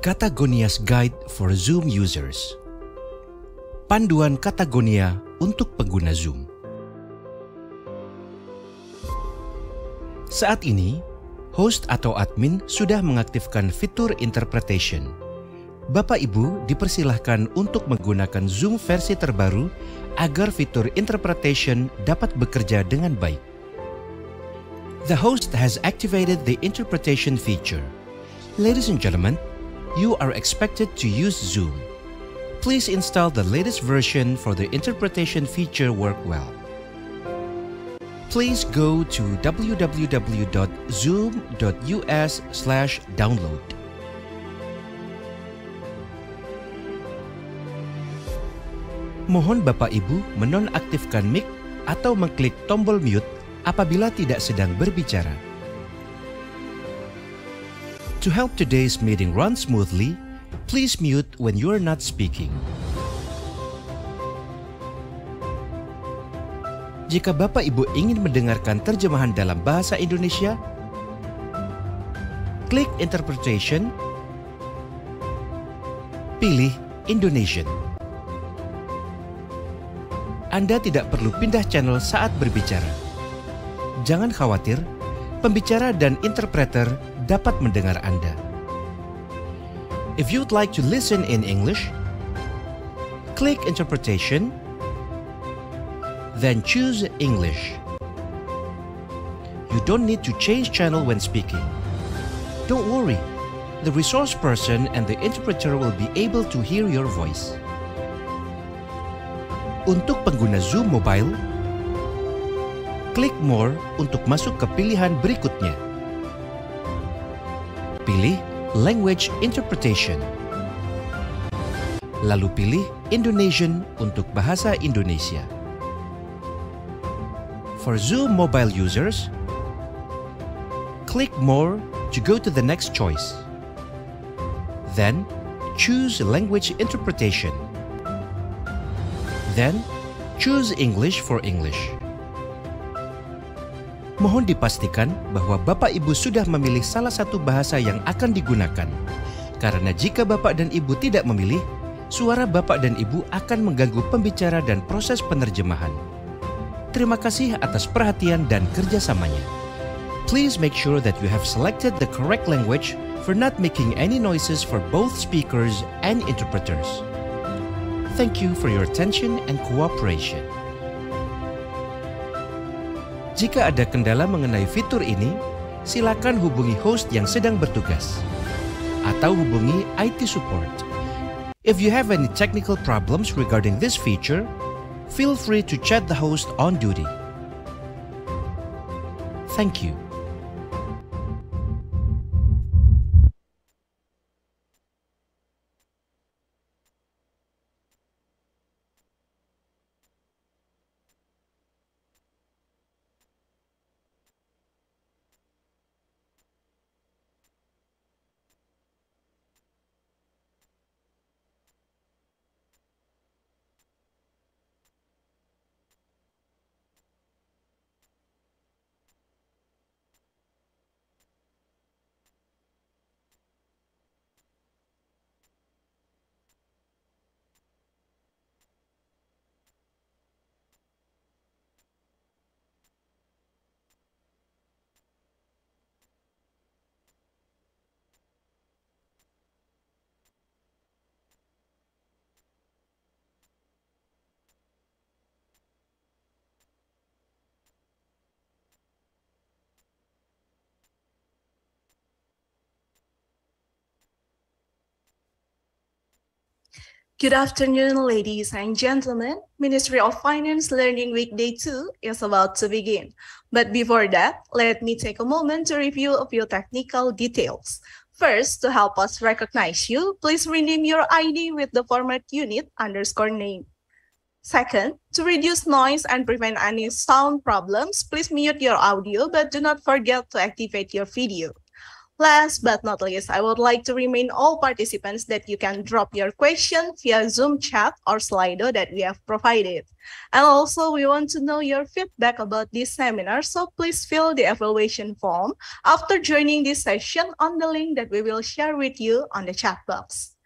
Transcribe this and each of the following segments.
Katagonia's Guide for Zoom Users. Panduan Katagonia untuk pengguna Zoom. Saat ini, host atau admin sudah mengaktifkan fitur interpretation. Bapak Ibu dipersilahkan untuk menggunakan Zoom versi terbaru agar fitur interpretation dapat bekerja dengan baik. The host has activated the interpretation feature. Ladies and gentlemen, you are expected to use Zoom. Please install the latest version for the interpretation feature work well. Please go to www.zoom.us/download. Mohon Bapak Ibu menonaktifkan mic atau mengklik tombol mute apabila tidak sedang berbicara. To help today's meeting run smoothly, please mute when you're not speaking. Jika Bapak Ibu ingin mendengarkan terjemahan dalam bahasa Indonesia, klik interpretation, pilih Indonesian. Anda tidak perlu pindah channel saat berbicara. Jangan khawatir, pembicara dan interpreter dapat mendengar Anda. If you'd like to listen in English, click interpretation, then choose English. You don't need to change channel when speaking. Don't worry, the resource person and the interpreter will be able to hear your voice. Untuk pengguna Zoom Mobile, klik More untuk masuk ke pilihan berikutnya. Pilih Language Interpretation. Lalu pilih Indonesian untuk bahasa Indonesia. For Zoom mobile users, click More to go to the next choice. Then, choose Language Interpretation. Then, choose English for English. Mohon dipastikan bahwa Bapak Ibu sudah memilih salah satu bahasa yang akan digunakan. Karena jika Bapak dan Ibu tidak memilih, suara Bapak dan Ibu akan mengganggu pembicara dan proses penerjemahan. Terima kasih atas perhatian dan kerjasamanya. Please make sure that you have selected the correct language for not making any noises for both speakers and interpreters. Thank you for your attention and cooperation. Jika ada kendala mengenai fitur ini, silakan hubungi host yang sedang bertugas atau hubungi IT support. If you have any technical problems regarding this feature, feel free to chat the host on duty. Thank you. Good afternoon, ladies and gentlemen. Ministry of Finance Learning Week Day 2 is about to begin. But before that, let me take a moment to review a few technical details. First, to help us recognize you, please rename your ID with the format unit _name. Second, to reduce noise and prevent any sound problems, please mute your audio, but do not forget to activate your video. Last but not least, I would like to remind all participants that you can drop your question via Zoom chat or Slido that we have provided. And also, we want to know your feedback about this seminar, so please fill the evaluation form after joining this session on the link that we will share with you on the chat box.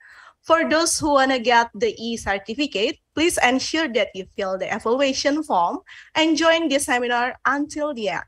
For those who want to get the e-certificate, please ensure that you fill the evaluation form and join the seminar until the end.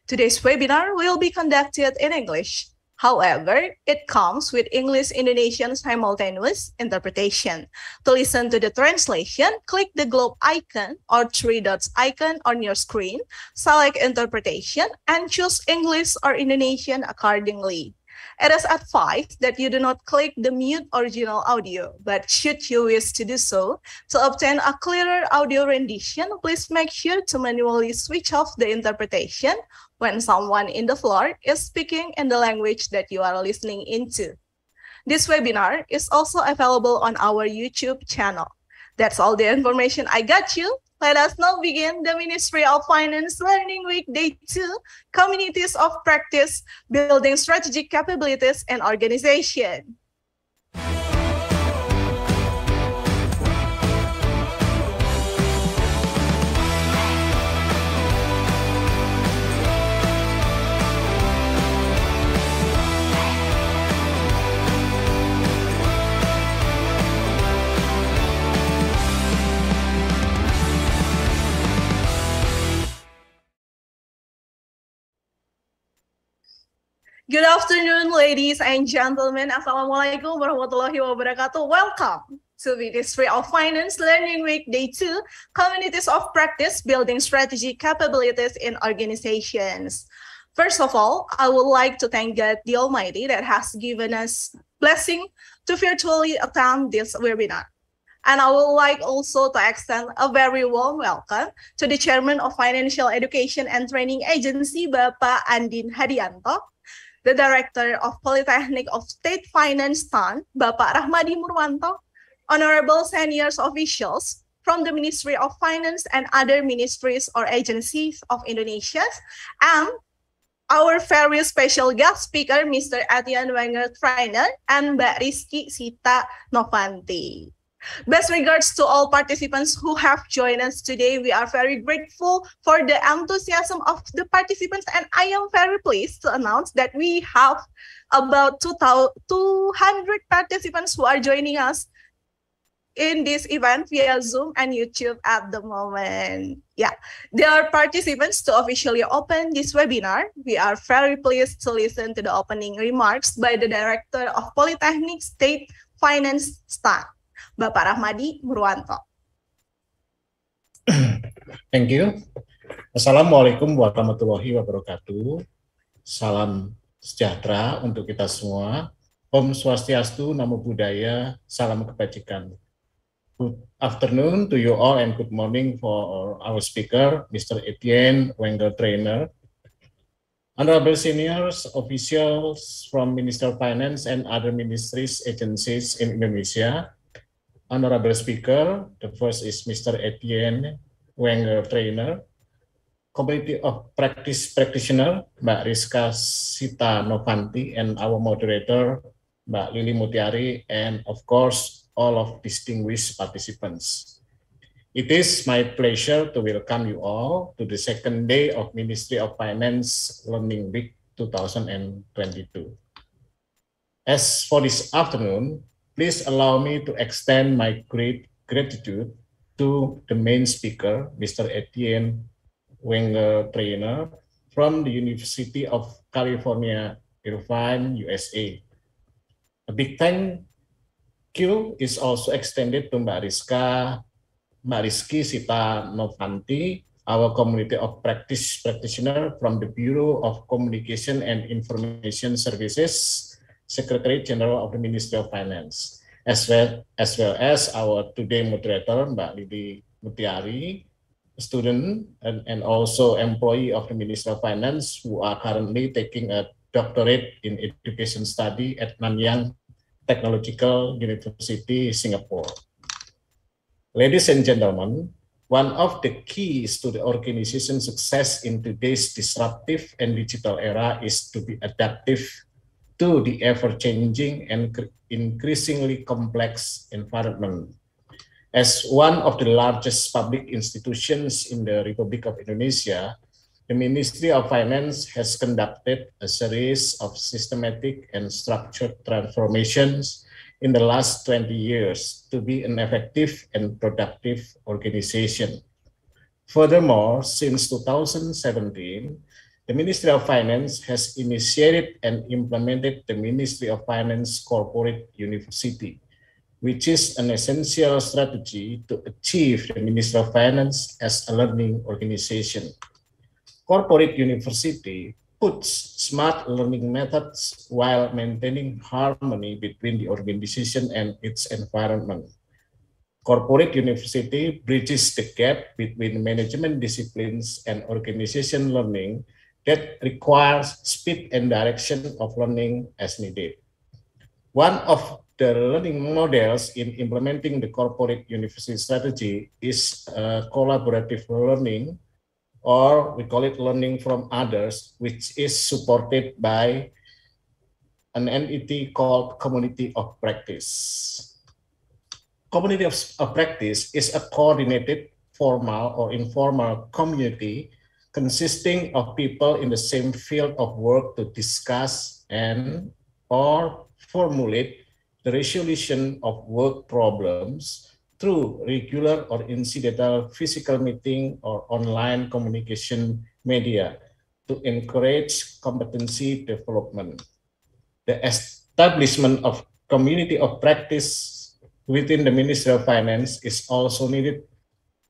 Today's webinar will be conducted in English. However, it comes with English-Indonesian simultaneous interpretation. To listen to the translation, click the globe icon or three dots icon on your screen, select interpretation, and choose English or Indonesian accordingly. It is advised that you do not click the mute original audio, but should you wish to do so, to obtain a clearer audio rendition, please make sure to manually switch off the interpretation when someone in the floor is speaking in the language that you are listening into. This webinar is also available on our YouTube channel. That's all the information I got you. Let us now begin the Ministry of Finance Learning Week Day 2, Communities of Practice, Building Strategic Capabilities and Organization. Good afternoon, ladies and gentlemen. Assalamualaikum warahmatullahi wabarakatuh. Welcome to Ministry of Finance Learning Week Day 2, Communities of Practice, Building Strategy Capabilities in Organizations. First of all, I would like to thank God the Almighty that has given us blessing to virtually attend this webinar. And I would like also to extend a very warm welcome to the Chairman of Financial Education and Training Agency, Bapak Andin Hadianto, the Director of Polytechnic of State Finance TAN, Bapak Rahmadi Murwanto, honorable senior officials from the Ministry of Finance and other ministries or agencies of Indonesia, and our very special guest speaker, Mr. Étienne Wenger trainer, and Mbak Rizky Sita Novanti. Best regards to all participants who have joined us today. We are very grateful for the enthusiasm of the participants, and I am very pleased to announce that we have about 200 participants who are joining us in this event via Zoom and YouTube at the moment. Yeah, there are participants to officially open this webinar. We are very pleased to listen to the opening remarks by the Director of Polytechnic State Finance staff, Bapak Rahmadi Murwanto. Thank you. Assalamualaikum warahmatullahi wabarakatuh. Salam sejahtera untuk kita semua. Om Swastiastu, Namo Buddhaya, salam kebajikan. Good afternoon to you all and good morning for our speaker, Mr. Étienne Wenger trainer. Honorable seniors, officials from Ministry of Finance and other ministries, agencies in Indonesia. Honorable speaker, the first is Mr. Étienne Wenger trainer, Community of Practice practitioner, Mbak Rizka Sita Novanti, and our moderator, Mbak Lili Mutiari, and of course, all of distinguished participants. It is my pleasure to welcome you all to the second day of Ministry of Finance Learning Week 2022. As for this afternoon, please allow me to extend my great gratitude to the main speaker, Mr. Étienne Wenger trainer from the University of California, Irvine, USA. A big thank you is also extended to Mbak Rizky Sita Novanti, our Community of Practice practitioner from the Bureau of Communication and Information Services, Secretary General of the Ministry of Finance, as well as our today moderator, Mbak Lili Mutiari, a student and also employee of the Ministry of Finance who are currently taking a doctorate in education study at Nanyang Technological University, Singapore. Ladies and gentlemen, one of the keys to the organization's success in today's disruptive and digital era is to be adaptive to the ever-changing and increasingly complex environment. As one of the largest public institutions in the Republic of Indonesia, the Ministry of Finance has conducted a series of systematic and structured transformations in the last 20 years to be an effective and productive organization. Furthermore, since 2017, the Ministry of Finance has initiated and implemented the Ministry of Finance Corporate University, which is an essential strategy to achieve the Ministry of Finance as a learning organization. Corporate University puts smart learning methods while maintaining harmony between the organization and its environment. Corporate University bridges the gap between management disciplines and organization learning that requires speed and direction of learning as needed. One of the learning models in implementing the corporate university strategy is collaborative learning, or we call it learning from others, which is supported by an entity called Community of Practice. Community of Practice is a coordinated formal or informal community consisting of people in the same field of work to discuss and or formulate the resolution of work problems through regular or incidental physical meeting or online communication media to encourage competency development. The establishment of community of practice within the Ministry of Finance is also needed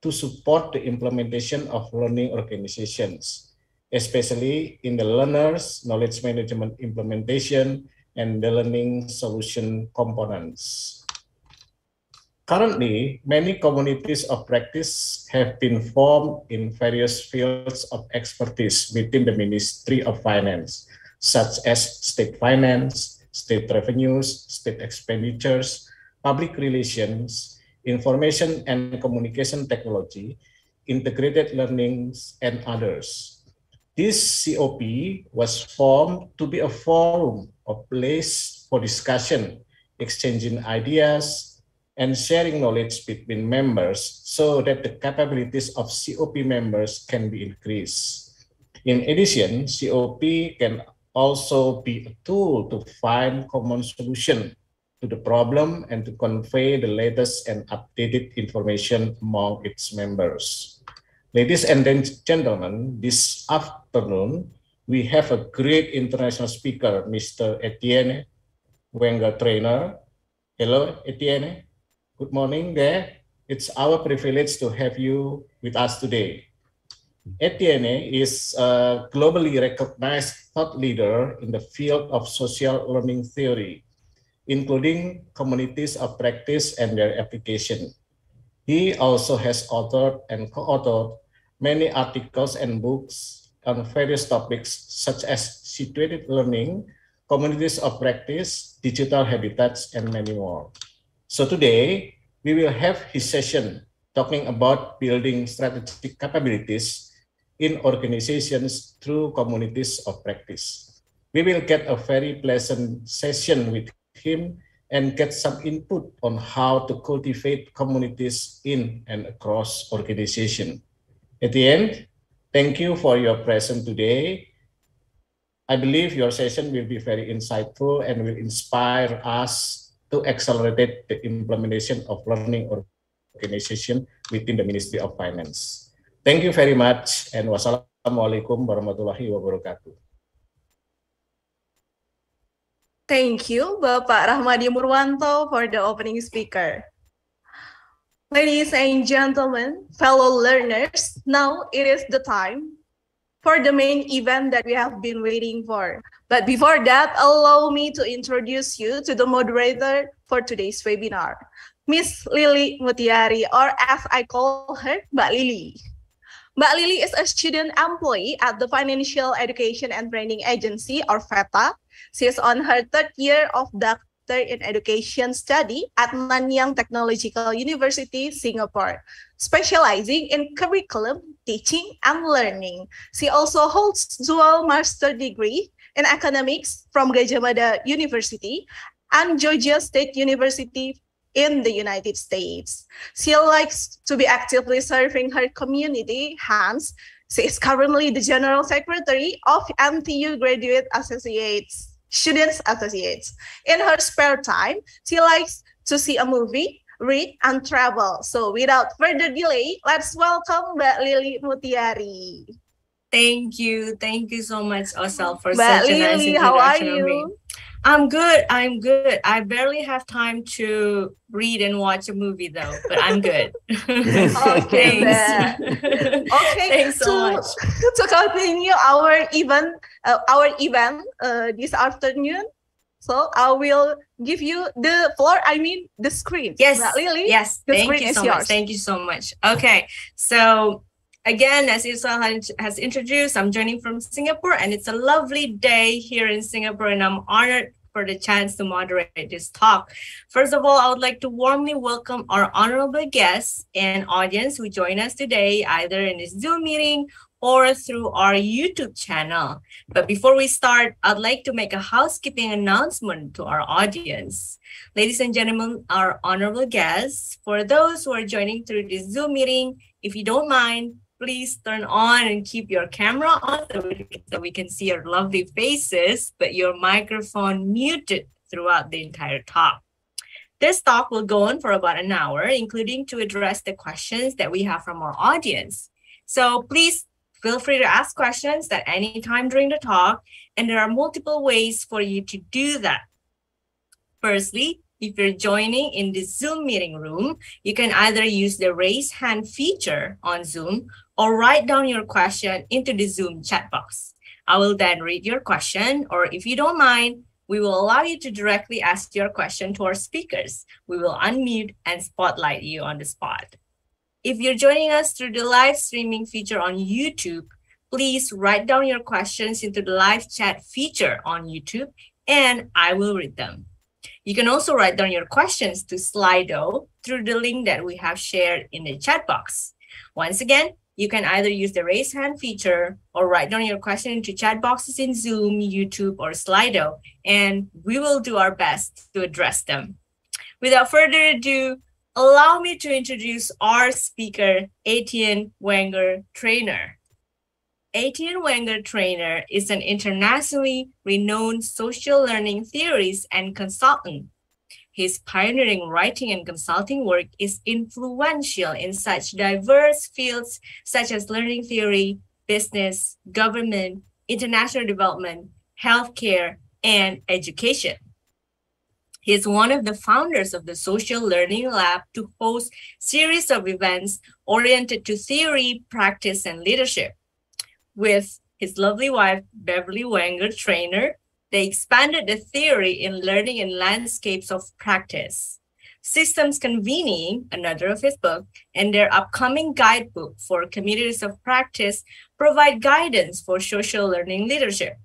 to support the implementation of learning organizations, especially in the learners' knowledge management implementation and the learning solution components. Currently, many communities of practice have been formed in various fields of expertise within the Ministry of Finance, such as state finance, state revenues, state expenditures, public relations, information and communication technology, integrated learnings, and others. This COP was formed to be a forum, a place for discussion, exchanging ideas, and sharing knowledge between members so that the capabilities of COP members can be increased. In addition, COP can also be a tool to find common solution to the problem and to convey the latest and updated information among its members. Ladies and gentlemen, this afternoon, we have a great international speaker, Mr. Étienne, Wenger trainer. Hello, Étienne. Good morning there. It's our privilege to have you with us today. Étienne is a globally recognized thought leader in the field of social learning theory, including communities of practice and their application. He also has authored and co-authored many articles and books on various topics such as situated learning, communities of practice, digital habitats, and many more. So today, we will have his session talking about building strategic capabilities in organizations through communities of practice. We will get a very pleasant session with him and get some input on how to cultivate communities in and across organization. At the end, thank you for your presence today. I believe your session will be very insightful and will inspire us to accelerate the implementation of learning organization within the Ministry of Finance. Thank you very much, and wassalamualaikum warahmatullahi wabarakatuh. Thank you, Bapak Rahmadi Murwanto, for the opening speaker. Ladies and gentlemen, fellow learners, now it is the time for the main event that we have been waiting for. But before that, allow me to introduce you to the moderator for today's webinar, Miss Lily Mutiari, or as I call her, Mbak Lily. Mbak Lily is a student employee at the Financial Education and Training Agency, or FETA. She is on her third year of Doctor in Education Study at Nanyang Technological University, Singapore, specializing in curriculum, teaching, and learning. She also holds dual master degree in economics from Gajah Mada University and Georgia State University in the United States. She likes to be actively serving her community, hence she is currently the General Secretary of NTU Graduate Students Associates. In her spare time, she likes to see a movie, read, and travel. So without further delay, let's welcome Mbak Lily Mutiari. Thank you so much, Osel, for Mbak such a nice Lily, how are introduction of me. you? I'm good. I barely have time to read and watch a movie though, but I'm good. Okay, Thanks. Okay, Thanks so much. To continue our event this afternoon, so I will give you the floor. I mean the screen. Yes, Mbak Lily. yes. The Thank screen you is so yours. much. Thank you so much. Okay, so again, as Isal has introduced, I'm joining from Singapore, and it's a lovely day here in Singapore, and I'm honored for the chance to moderate this talk. First of all, I would like to warmly welcome our honorable guests and audience who join us today, either in this Zoom meeting or through our YouTube channel. But before we start, I'd like to make a housekeeping announcement to our audience. Ladies and gentlemen, our honorable guests, for those who are joining through this Zoom meeting, if you don't mind, please turn on and keep your camera on so we can see your lovely faces, but your microphone muted throughout the entire talk. This talk will go on for about an hour, including to address the questions that we have from our audience. So please feel free to ask questions at any time during the talk, and there are multiple ways for you to do that. Firstly, if you're joining in the Zoom meeting room, you can either use the raise hand feature on Zoom or write down your question into the Zoom chat box. I will then read your question, or if you don't mind, we will allow you to directly ask your question to our speakers. We will unmute and spotlight you on the spot. If you're joining us through the live streaming feature on YouTube, please write down your questions into the live chat feature on YouTube, and I will read them. You can also write down your questions to Slido through the link that we have shared in the chat box. Once again, you can either use the raise hand feature or write down your question into chat boxes in Zoom, YouTube, or Slido, and we will do our best to address them. Without further ado, allow me to introduce our speaker, Étienne Wenger, trainer. Étienne Wenger, trainer, is an internationally renowned social learning theorist and consultant. His pioneering writing and consulting work is influential in such diverse fields such as learning theory, business, government, international development, healthcare, and education. He is one of the founders of the Social Learning Lab to host series of events oriented to theory, practice, and leadership. With his lovely wife, Beverly Wenger, trainer, they expanded the theory in learning in landscapes of practice. Systems Convening, another of his books, and their upcoming guidebook for communities of practice provide guidance for social learning leadership.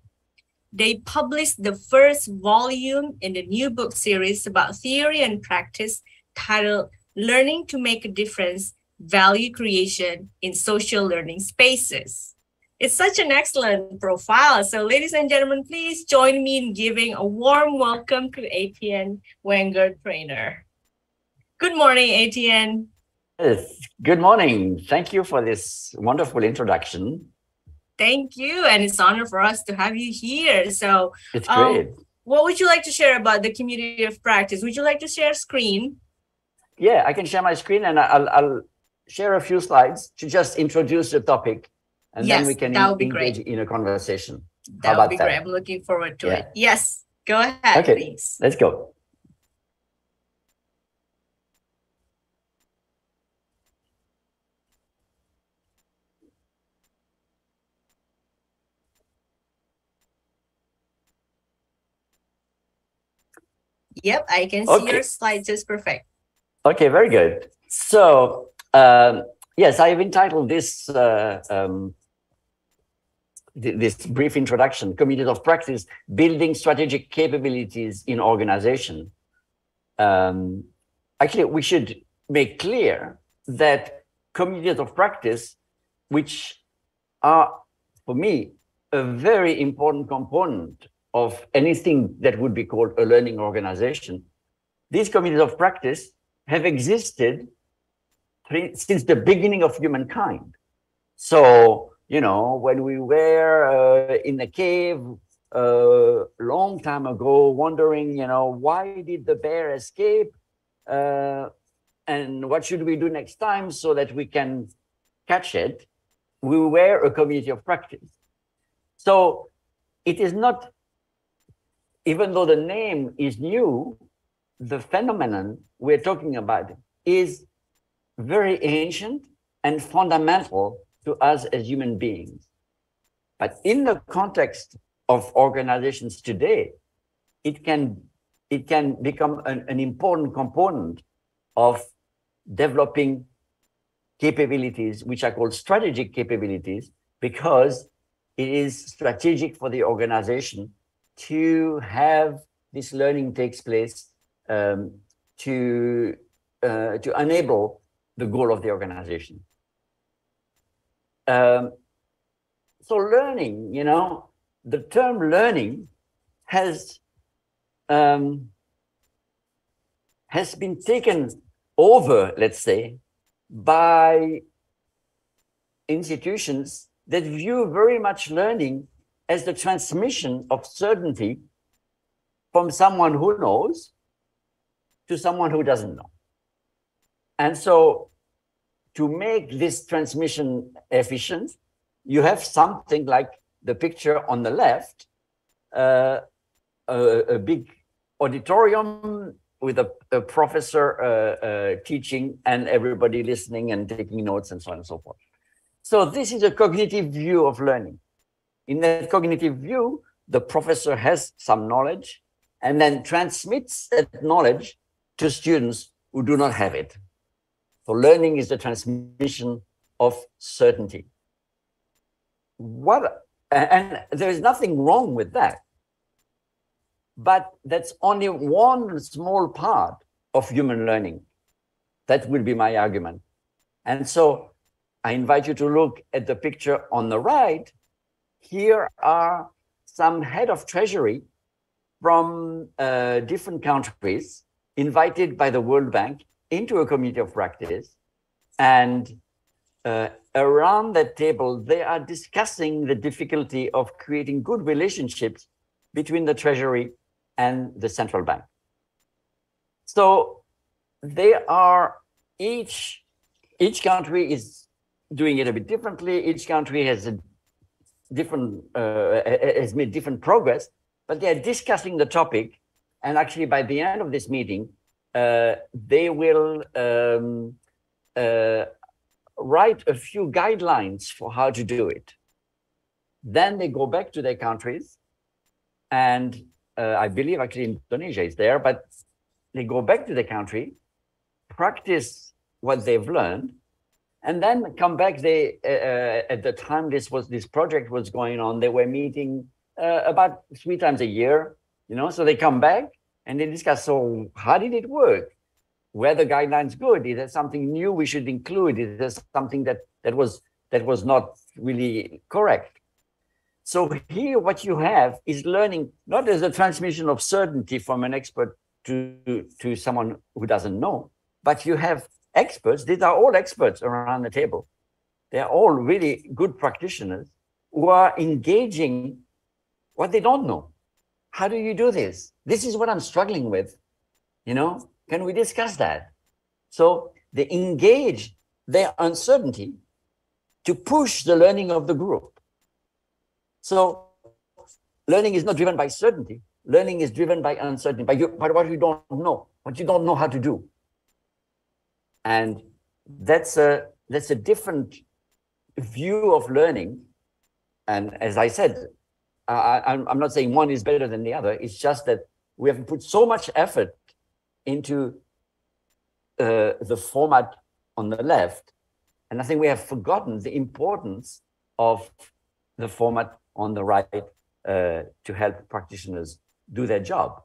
They published the first volume in the new book series about theory and practice titled Learning to Make a Difference, Value Creation in Social Learning Spaces. It's such an excellent profile. So ladies and gentlemen, please join me in giving a warm welcome to Étienne Wenger, trainer. Good morning, Étienne. Yes, good morning. Thank you for this wonderful introduction. Thank you. And it's an honor for us to have you here. So it's great. What would you like to share about the community of practice? Would you like to share screen? Yeah, I can share my screen, and I'll share a few slides to just introduce the topic. And yes, then we can engage in a conversation. That would be great. I'm looking forward to it. Yes, go ahead, please. Let's go. Yep, I can see your slides just perfect. Okay, very good. So, yes, I've entitled this this brief introduction, communities of practice, building strategic capabilities in organization. Actually, we should make clear that communities of practice, which are, for me, a very important component of anything that would be called a learning organization, these communities of practice have existed since the beginning of humankind. So, you know, when we were in a cave a long time ago, wondering, you know, why did the bear escape? And what should we do next time so that we can catch it? We were a community of practice. So it is not, even though the name is new, the phenomenon we're talking about is very ancient and fundamental to us as human beings. But in the context of organizations today, it can become an important component of developing capabilities, which are called strategic capabilities, because it is strategic for the organization to have this learning takes place to enable the goal of the organization. So learning, you know, the term learning has been taken over, let's say, by institutions that view very much learning as the transmission of certainty from someone who knows to someone who doesn't know. And so to make this transmission efficient, you have something like the picture on the left, a big auditorium with a professor teaching and everybody listening and taking notes and so on and so forth. So this is a cognitive view of learning. In that cognitive view, the professor has some knowledge and then transmits that knowledge to students who do not have it. So learning is the transmission of certainty. And there is nothing wrong with that. But that's only one small part of human learning. That will be my argument. And so I invite you to look at the picture on the right. Here are some head of treasury from different countries invited by the World Bank into a community of practice. And around that table, they are discussing the difficulty of creating good relationships between the treasury and the central bank. So they are, each country is doing it a bit differently. Each country has a different, has made different progress, but they are discussing the topic. And actually by the end of this meeting, they will write a few guidelines for how to do it. Then they go back to their countries, and I believe actually Indonesia is there, but they go back to the country, practice what they've learned, and then come back. They at the time this project was going on, they were meeting about 3 times a year, you know. So they come back and they discuss, so how did it work? Were the guidelines good? Is there something new we should include? Is there something that was not really correct? So here what you have is learning, not as a transmission of certainty from an expert to someone who doesn't know, but you have experts. These are all experts around the table. They're all really good practitioners who are engaging what they don't know. How do you do this? This is what I'm struggling with, you know? Can we discuss that? So they engage their uncertainty to push the learning of the group. So learning is not driven by certainty. Learning is driven by uncertainty, by what you don't know, what you don't know how to do. And that's a different view of learning. And as I said, I'm not saying one is better than the other. It's just that we have put so much effort into the format on the left. And I think we have forgotten the importance of the format on the right to help practitioners do their job.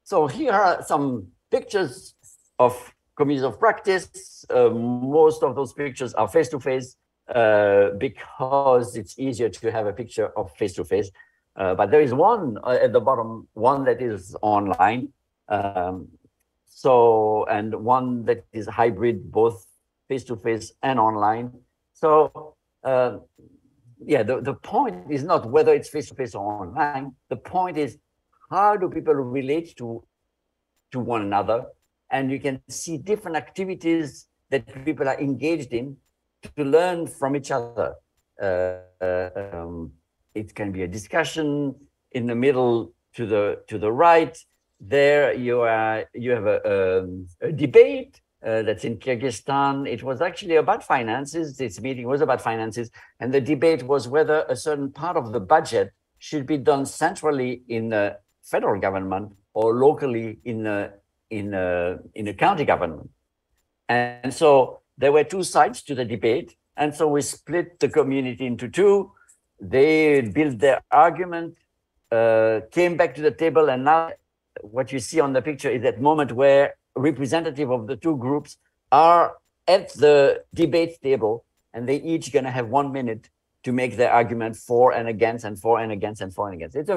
So here are some pictures of communities of practice. Most of those pictures are face-to-face because it's easier to have a picture of face-to-face. But there is one at the bottom, one that is online. And one that is hybrid, both face-to-face and online. So yeah, the point is not whether it's face-to-face or online. The point is, how do people relate to one another? And you can see different activities that people are engaged in to learn from each other. It can be a discussion in the middle to the right. There you have a debate that's in Kyrgyzstan. It was actually about finances. This meeting was about finances, and the debate was whether a certain part of the budget should be done centrally in the federal government or locally in a county government. And so there were two sides to the debate, and so we split the community into two. They built their argument, came back to the table, and now what you see on the picture is that moment where representative of the two groups are at the debate table, and they each going to have 1 minute to make their argument for and against and for and against and for and against. It's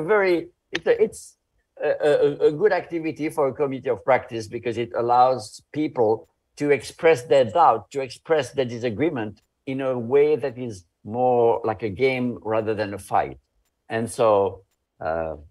a good activity for a committee of practice because it allows people to express their doubt, to express their disagreement in a way that is more like a game rather than a fight. And so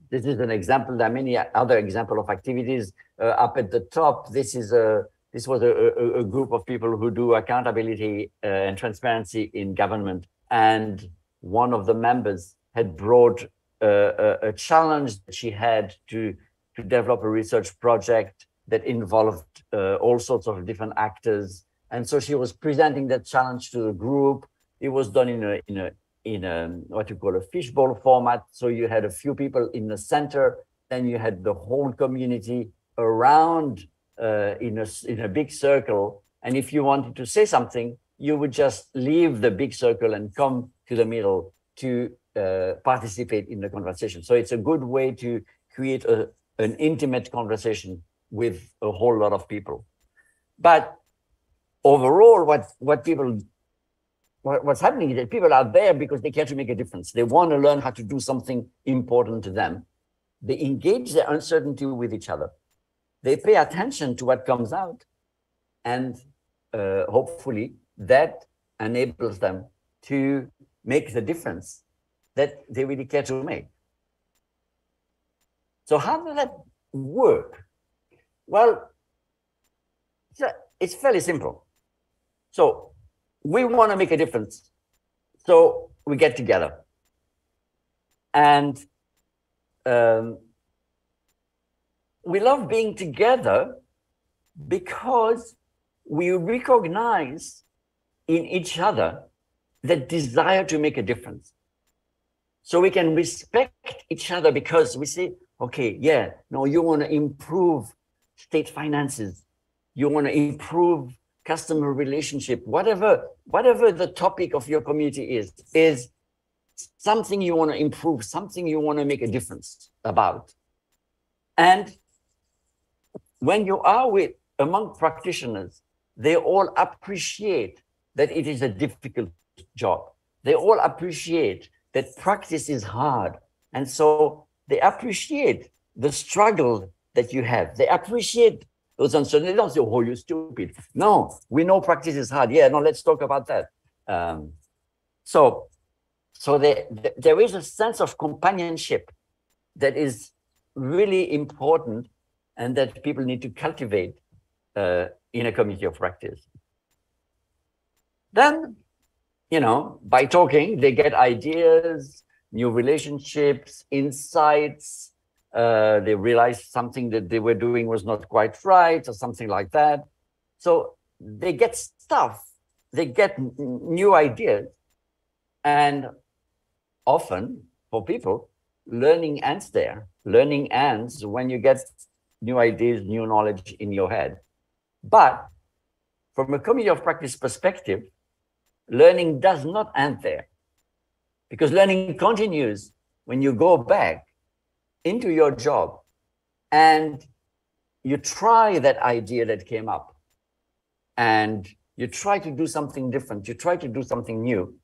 this is an example. There are many other examples of activities. Up at the top, this was a group of people who do accountability and transparency in government. And one of the members had brought a challenge that she had to develop a research project that involved all sorts of different actors. And so she was presenting that challenge to the group. It was done in a what you call a fishbowl format. So you had a few people in the center, then you had the whole community around in a big circle. And if you wanted to say something, you would just leave the big circle and come to the middle to participate in the conversation. So it's a good way to create an intimate conversation with a whole lot of people. But overall, what's happening is that people are there because they care to make a difference. They want to learn how to do something important to them. They engage their uncertainty with each other. They pay attention to what comes out. And hopefully that enables them to make the difference that they really care to make. So how does that work? Well, it's fairly simple. So we want to make a difference. So we get together. And we love being together because we recognize in each other the desire to make a difference. So we can respect each other because we say, okay, yeah, no, you want to improve state finances. You want to improve customer relationship, whatever the topic of your community is something you want to improve, something you want to make a difference about. And when you are among practitioners, they all appreciate that it is a difficult job. They all appreciate that practice is hard. And so they appreciate the struggle that you have. They appreciate those uncertainties. They don't say, oh, you're stupid. No, we know practice is hard. Yeah, no, let's talk about that. So there is a sense of companionship that is really important and that people need to cultivate in a community of practice. Then, by talking, they get ideas, new relationships, insights. They realize something that they were doing was not quite right or something like that. So they get stuff, they get new ideas. And often for people, learning ends there. Learning ends when you get new ideas, new knowledge in your head. But from a community of practice perspective, learning does not end there. because learning continues when you go back into your job and you try that idea that came up and you try to do something different, you try to do something new.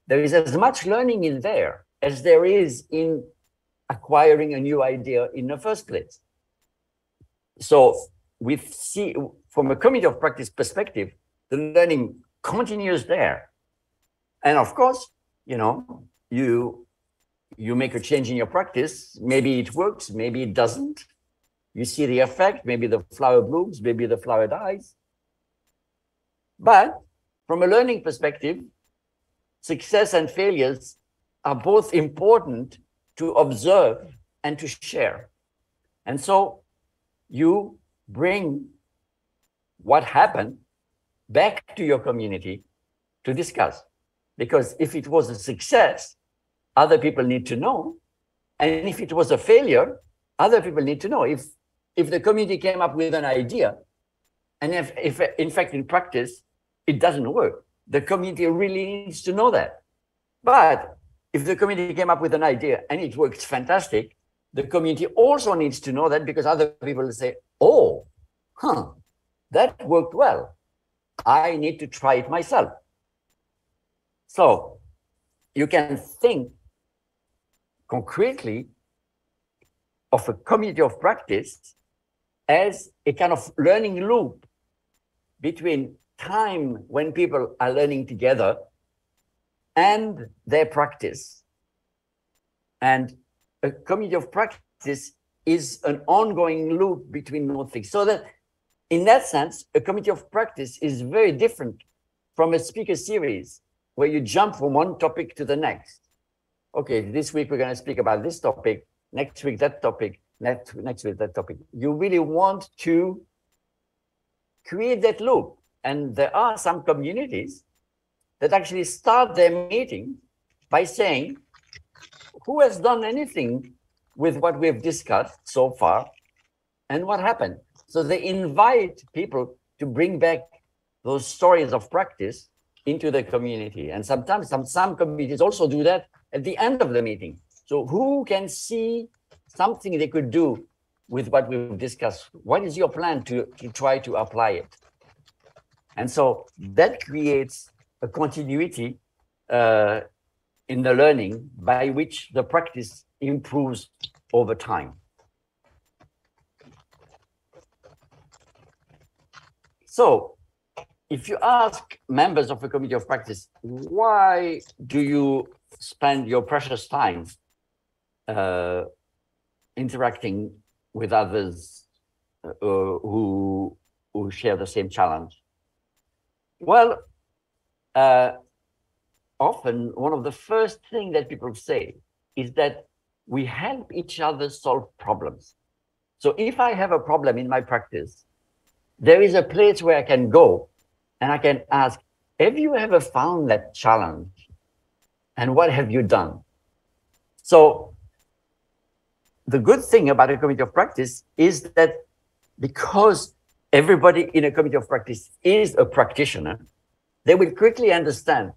There is as much learning in there as there is in acquiring a new idea in the first place. So we see from a community of practice perspective, the learning continues there. And of course, you know, you make a change in your practice. Maybe it works, maybe it doesn't. You see the effect, maybe the flower blooms, maybe the flower dies. But from a learning perspective, success and failures are both important to observe and to share. And so you bring what happened back to your community to discuss. Because if it was a success, other people need to know. And if it was a failure, other people need to know. If the community came up with an idea, and if in fact in practice, it doesn't work, the community really needs to know that. But if the community came up with an idea and it works fantastic, the community also needs to know that, because other people will say, oh, that worked well. I need to try it myself. So you can think concretely of a community of practice as a kind of learning loop between time when people are learning together and their practice. And a community of practice is an ongoing loop between those things. So that in that sense, a community of practice is very different from a speaker series where you jump from one topic to the next. Okay, this week we're going to speak about this topic, next week that topic, next week that topic. You really want to create that loop. And there are some communities that actually start their meeting by saying, who has done anything with what we've discussed so far and what happened? So they invite people to bring back those stories of practice into the community. And sometimes some communities also do that at the end of the meeting. So who can see something they could do with what we've discussed? What is your plan to try to apply it? And so that creates a continuity in the learning by which the practice improves over time. So if you ask members of a community of practice, why do you spend your precious time interacting with others who share the same challenge? Well, often one of the first things that people say is that we help each other solve problems. So if I have a problem in my practice, there is a place where I can go and I can ask, have you ever found that challenge? And what have you done? So the good thing about a community of practice is that because everybody in a community of practice is a practitioner, they will quickly understand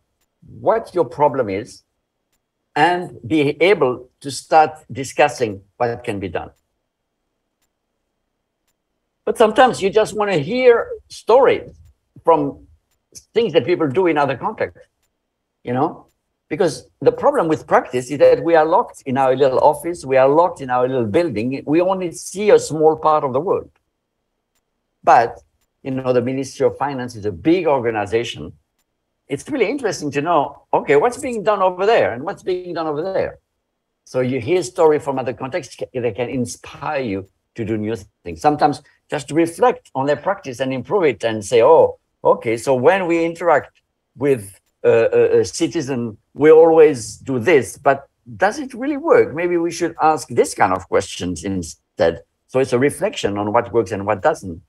what your problem is and be able to start discussing what can be done. But sometimes you just want to hear stories from things that people do in other contexts, you know? Because the problem with practice is that we are locked in our little office, we are locked in our little building, we only see a small part of the world. But, you know, the Ministry of Finance is a big organization. It's really interesting to know, okay, what's being done over there and what's being done over there. So you hear stories from other contexts that can inspire you to do new things. Sometimes just to reflect on their practice and improve it and say, oh, okay, so when we interact with a citizen, we always do this, but does it really work? Maybe we should ask this kind of questions instead. So it's a reflection on what works and what doesn't.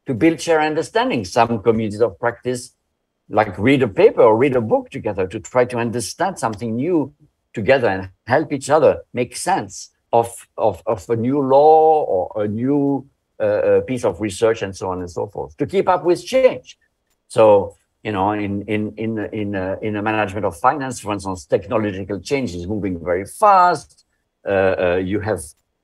To build shared understanding, some communities of practice like read a paper or read a book together to try to understand something new together and help each other make sense of a new law or a new piece of research and so on and so forth, to keep up with change. So You know, in the management of finance, for instance, technological change is moving very fast. You have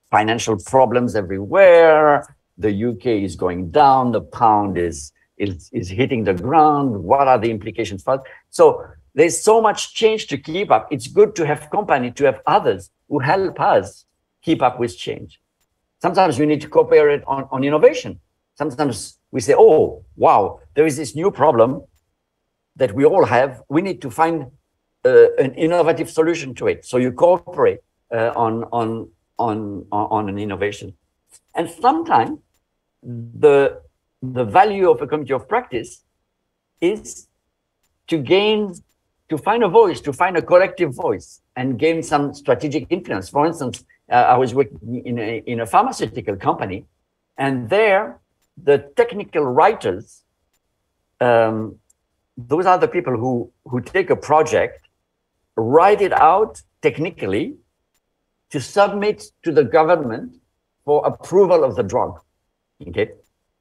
financial problems everywhere. The UK is going down. The pound is hitting the ground. What are the implications for it? So there's so much change to keep up. It's good to have company, to have others who help us keep up with change. Sometimes we need to cooperate on innovation. Sometimes we say, oh, wow, there is this new problem that we all have. We need to find an innovative solution to it. So you cooperate on an innovation. And sometimes the value of a community of practice is to find a voice, to find a collective voice and gain some strategic influence. For instance, I was working in a pharmaceutical company, and there the technical writers, those are the people who take a project, write it out technically to submit to the government for approval of the drug. Okay,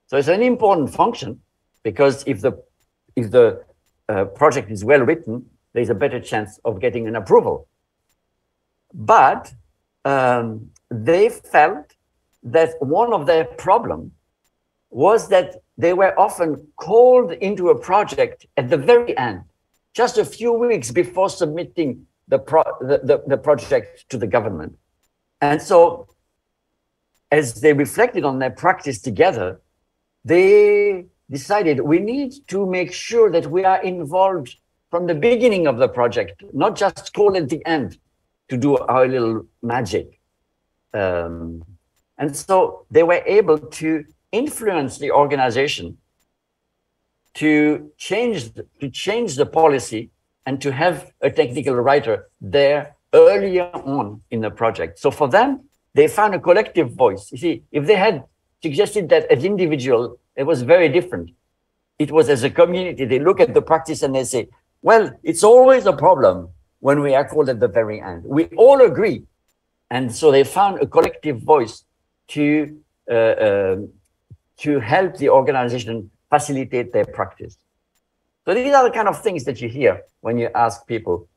so it's an important function, because if the project is well written, there's a better chance of getting an approval. But they felt that one of their problems was that they were often called into a project at the very end, just a few weeks before submitting the project to the government. And so as they reflected on their practice together, they decided we need to make sure that we are involved from the beginning of the project, not just call at the end to do our little magic. And so they were able to influence the organization to change the policy and to have a technical writer there earlier on in the project. So for them, they found a collective voice. You see, if they had suggested that as individual, it was very different. It was as a community, they look at the practice and they say, well, it's always a problem when we are called at the very end. We all agree. And so they found a collective voice to help the organization facilitate their practice. So these are the kind of things that you hear when you ask people,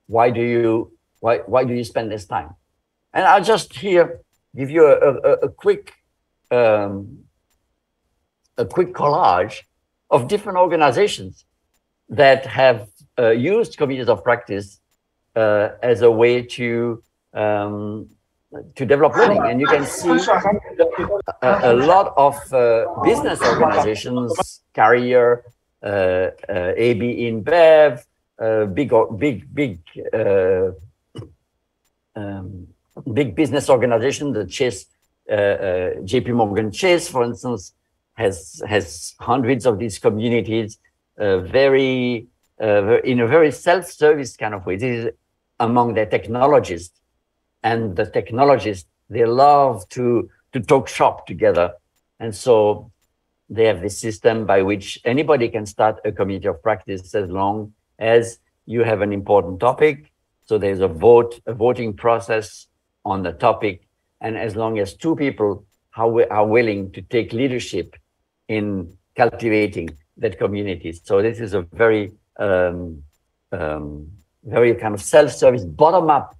why do you spend this time? And I'll just here give you a quick collage of different organizations that have used communities of practice as a way to develop learning. And you can see a lot of business organizations, Carrier, AB InBev, big business organization, the Chase, JP Morgan Chase, for instance, has hundreds of these communities, in a very self-service kind of way. This is among their technologists, and the technologists, they love to talk shop together, and so they have this system by which anybody can start a community of practice as long as you have an important topic. So there's a voting process on the topic, and as long as two people are willing to take leadership in cultivating that community. So this is a very very kind of self-service, bottom-up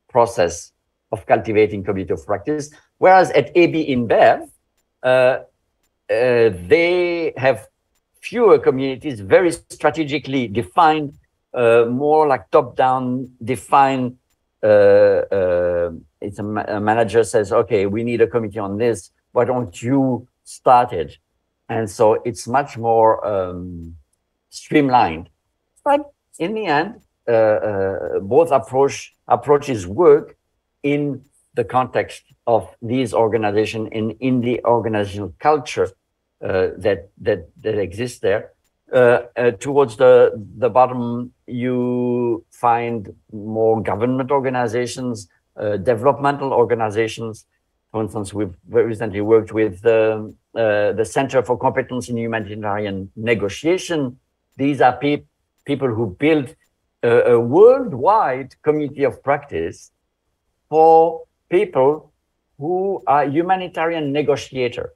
process of cultivating community of practice. Whereas at AB InBev, they have fewer communities, very strategically defined, more like top-down defined. It's a manager says, okay, we need a committee on this. Why don't you start it? And so it's much more streamlined. But in the end, both approaches work in the context of these organizations and in the organizational culture that exists there. Towards the bottom, you find more government organizations, developmental organizations. For instance, we've recently worked with the Center for Competence in Humanitarian Negotiation. These are people who build a worldwide community of practice for people who are humanitarian negotiators.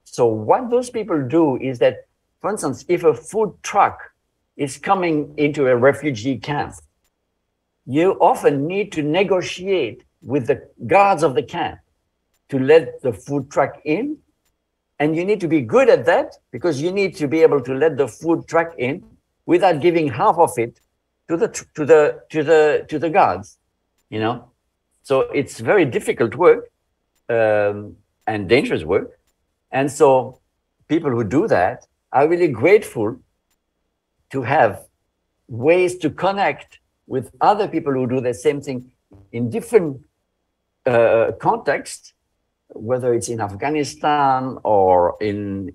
So what those people do is that For instance, if a food truck is coming into a refugee camp, you often need to negotiate with the guards of the camp to let the food truck in. And you need to be good at that, because you need to be able to let the food truck in without giving half of it to the guards, you know. So it's very difficult work and dangerous work. And so people who do that are really grateful to have ways to connect with other people who do the same thing in different contexts, whether it's in Afghanistan or in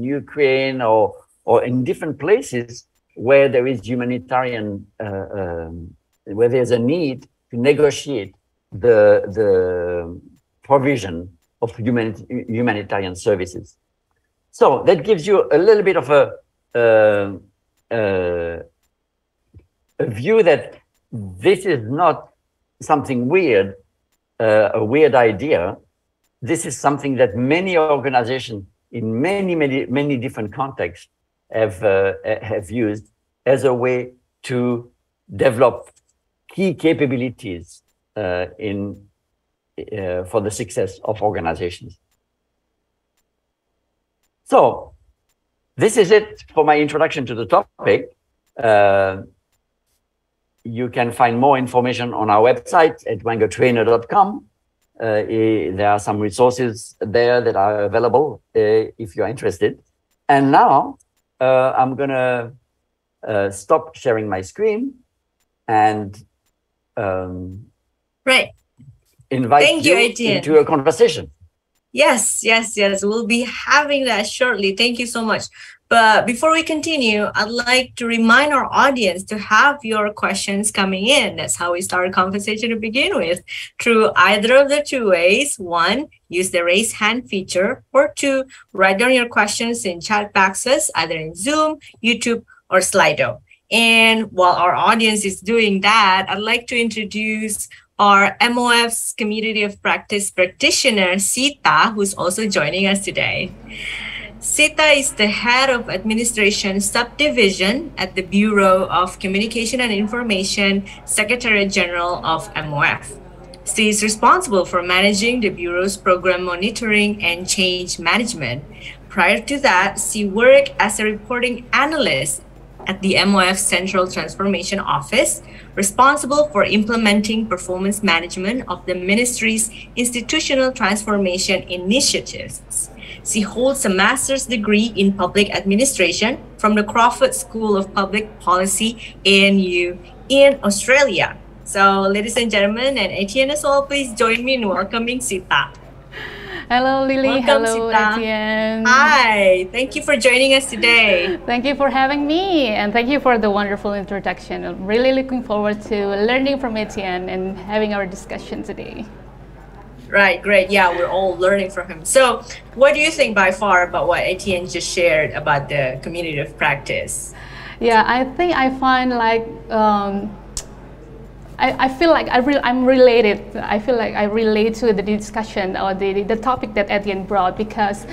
Ukraine or in different places where there is humanitarian, where there's a need to negotiate the provision of humanitarian services. So that gives you a little bit of a view that this is not something weird, a weird idea. This is something that many organizations in many different contexts have used as a way to develop key capabilities for the success of organizations. So this is it for my introduction to the topic. You can find more information on our website at wengertrainer.com. There are some resources there that are available if you're interested. And now I'm going to stop sharing my screen and invite you into a conversation. Yes. We'll be having that shortly. Thank you so much. But before we continue, I'd like to remind our audience to have your questions coming in. That's how we start a conversation to begin with, through either of the two ways. One, use the raise hand feature, or two, write down your questions in chat boxes, either in Zoom, YouTube, or Slido. And while our audience is doing that, I'd like to introduce our MOF's Community of Practice practitioner, Sita, who's also joining us today. Sita is the head of administration subdivision at the Bureau of Communication and Information, Secretariat General of MOF. She is responsible for managing the Bureau's program monitoring and change management. Prior to that, she worked as a reporting analyst at the MOF Central Transformation Office, responsible for implementing performance management of the ministry's institutional transformation initiatives. She holds a master's degree in public administration from the Crawford School of Public Policy, ANU, in Australia. So, ladies and gentlemen, and Étienne as well, please join me in welcoming Sita. Hello, Lily. Welcome, hello, Sita. Étienne. Hi. Thank you for joining us today. Thank you for having me, and thank you for the wonderful introduction. I'm really looking forward to learning from Étienne and having our discussion today. Right, great. Yeah, we're all learning from him. So what do you think by far about what Étienne just shared about the community of practice? Yeah, I think I find like, I feel like I'm related. I feel like I relate to the discussion or the topic that Étienne brought, because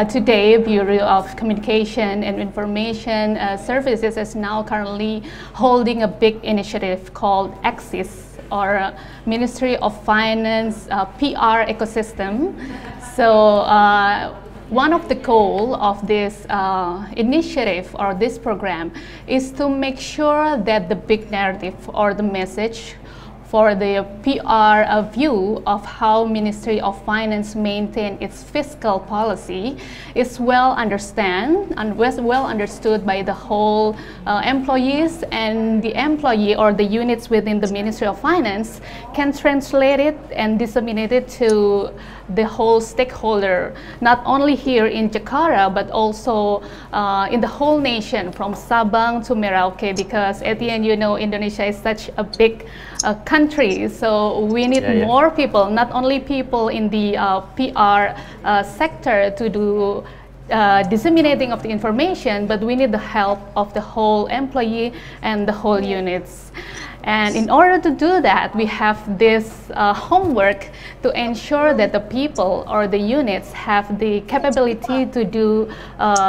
today Bureau of Communication and Information Services is now currently holding a big initiative called AXIS, or Ministry of Finance PR ecosystem. So one of the goals of this initiative or this program is to make sure that the big narrative or the message for the PR view of how Ministry of Finance maintain its fiscal policy is well understood by the whole employees, and the employee or the units within the Ministry of Finance can translate it and disseminate it to the whole stakeholder, not only here in Jakarta, but also in the whole nation, from Sabang to Merauke, because at the end, you know, Indonesia is such a big country, so we need more people, not only people in the PR sector to do disseminating of the information, but we need the help of the whole employee and the whole units. And in order to do that, we have this homework to ensure that the people or the units have the capability to do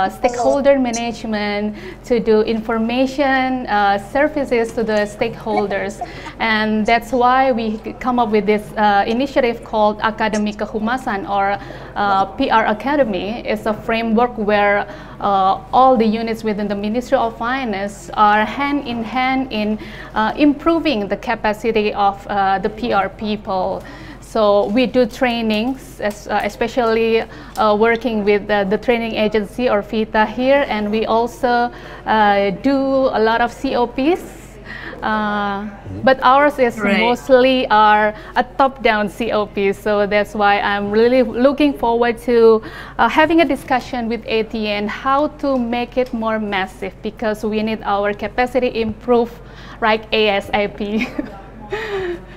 stakeholder management, to do information services to the stakeholders. And that's why we come up with this initiative called Academy Kehumasan, or PR Academy. It's a framework where all the units within the Ministry of Finance are hand in hand in improving the capacity of the PR people. So we do trainings, especially working with the training agency or VITA here, and we also do a lot of COPs. But ours is mostly a top-down COP, so that's why I'm really looking forward to having a discussion with Étienne how to make it more massive, because we need our capacity improved like ASAP.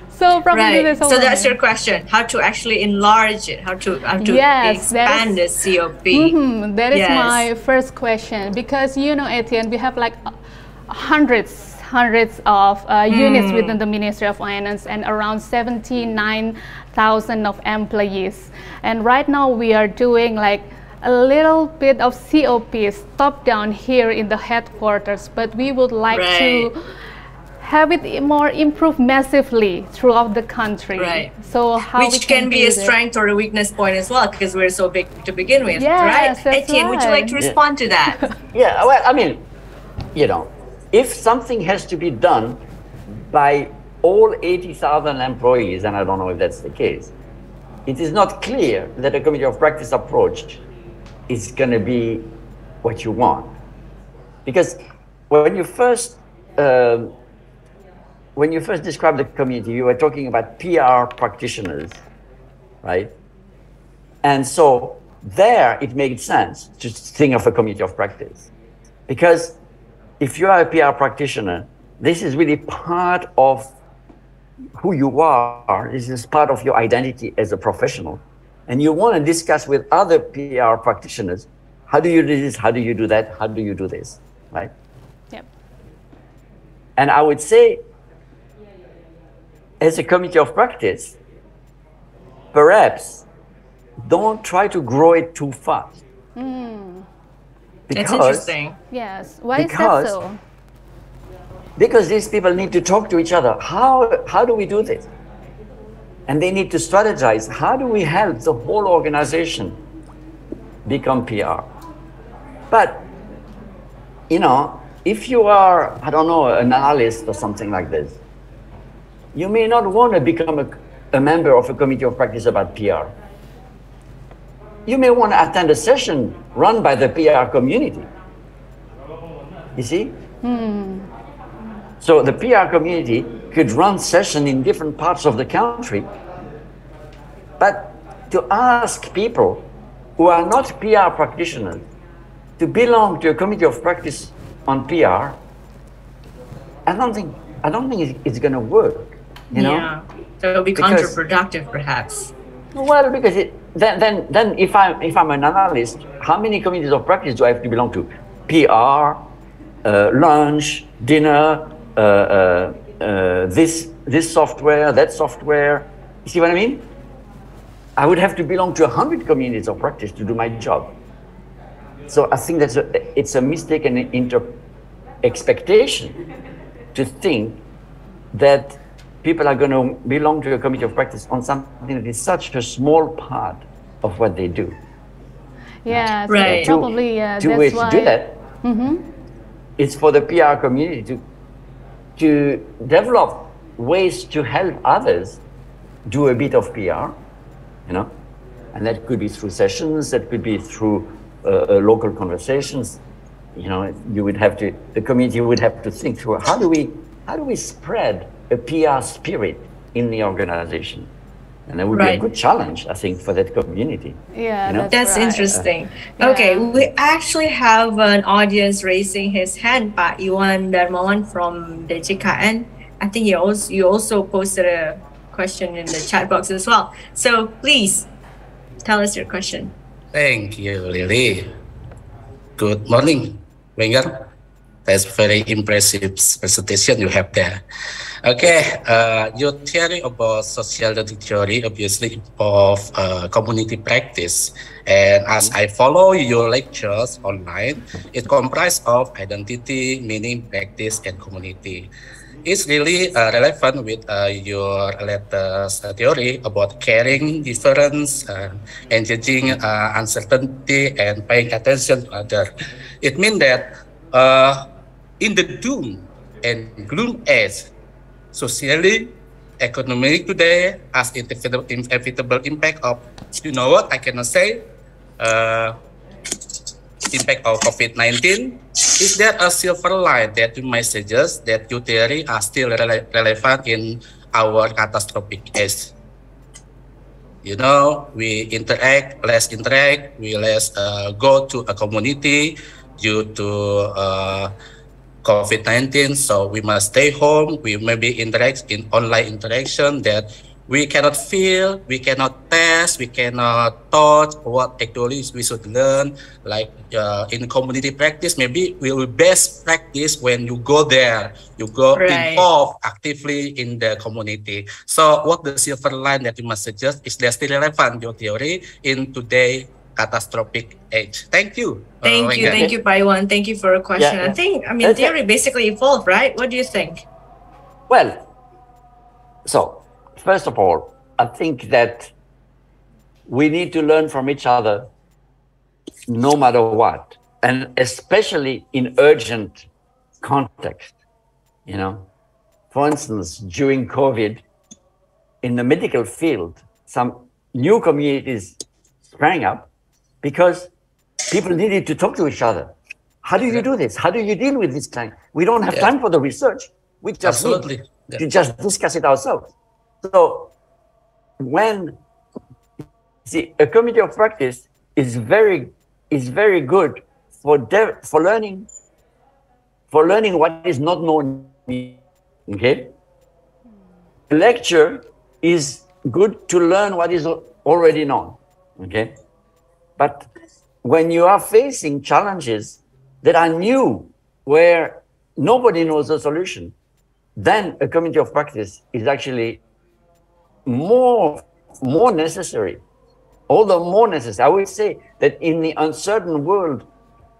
So probably So that's your question: how to actually enlarge it, how to expand the COP. That is my first question, because you know, Étienne, we have like hundreds of units within the Ministry of Finance and around 79,000 of employees. And right now we are doing like a little bit of COPs top down here in the headquarters, but we would like to have it more improved massively throughout the country. So how which can be a strength or a weakness point as well, because we're so big to begin with, yes, right? Étienne, would you like to respond to that? Yeah, well, I mean, you know, if something has to be done by all 80,000 employees, and I don't know if that's the case, it is not clear that a committee of practice approach is going to be what you want. Because when you first described the community, you were talking about PR practitioners, right? And so there it made sense to think of a committee of practice. Because if you are a PR practitioner, this is really part of who you are. This is part of your identity as a professional. And you want to discuss with other PR practitioners, how do you do this? How do you do that? How do you do this? Right? Yep. And I would say, as a committee of practice, perhaps don't try to grow it too fast. That's interesting. Yes. Why is that so? Because these people need to talk to each other. How do we do this? And they need to strategize. How do we help the whole organization become PR? But, you know, if you are, I don't know, an analyst or something like this, you may not want to become a member of a committee of practice about PR. You may want to attend a session run by the PR community. You see? So the PR community could run sessions in different parts of the country. But to ask people who are not PR practitioners to belong to a committee of practice on PR, I don't think it's going to work. You know? So it'll be counterproductive, perhaps. Well, because then if I'm an analyst, how many committees of practice do I have to belong to? PR, lunch, dinner, this software, that software. You see what I mean? I would have to belong to 100 communities of practice to do my job. So I think it's a mistaken expectation to think that people are going to belong to a committee of practice on something that is such a small part of what they do. Yeah, so probably two ways to do that. It's for the PR community to develop ways to help others do a bit of PR, you know, and that could be through sessions, that could be through local conversations. You know, the community would have to think through how do we spread a PR spirit in the organization. And that would be a good challenge, I think, for that community. Yeah, you know? That's interesting. Okay, we actually have an audience raising his hand, Pak Iwan Darmawan from the JKN. I think you also posted a question in the chat box as well. So please tell us your question. Thank you, Lily. Good morning, Wenger. That's very impressive presentation you have there. Okay, your theory about social learning theory obviously involve community practice. And as I follow your lectures online, it comprises of identity, meaning, practice, and community. It's really relevant with your latest theory about caring, difference, engaging uncertainty, and paying attention to others. It means that in the doom and gloom age, socially, economically today, as inevitable impact of, you know what, I cannot say, impact of COVID-19, is there a silver line that you might suggest that your theory are still relevant in our catastrophic age? You know, we less interact, we less go to a community due to COVID-19, so we must stay home. We maybe interact in online interaction that we cannot feel, we cannot test, we cannot touch what actually we should learn. Like in community practice, maybe we will best practice when you go there, you go involved actively in the community. So what the silver line that you must suggest is that still relevant, your theory, in today catastrophic age. Thank you. Thank you, Paiwan. Thank you for a question. Yeah. I mean, theory basically evolved, right? What do you think? Well, so first of all, I think that we need to learn from each other no matter what, and especially in urgent context. You know, for instance, during COVID, in the medical field, some new communities sprang up because people needed to talk to each other. How do you do this? How do you deal with this time? We don't have time for the research. We just need to just discuss it ourselves. So when a community of practice is very good for learning what is not known. Okay, a lecture is good to learn what is already known. Okay, but when you are facing challenges that are new, where nobody knows the solution, then a community of practice is actually more necessary, all the more necessary. I would say that in the uncertain world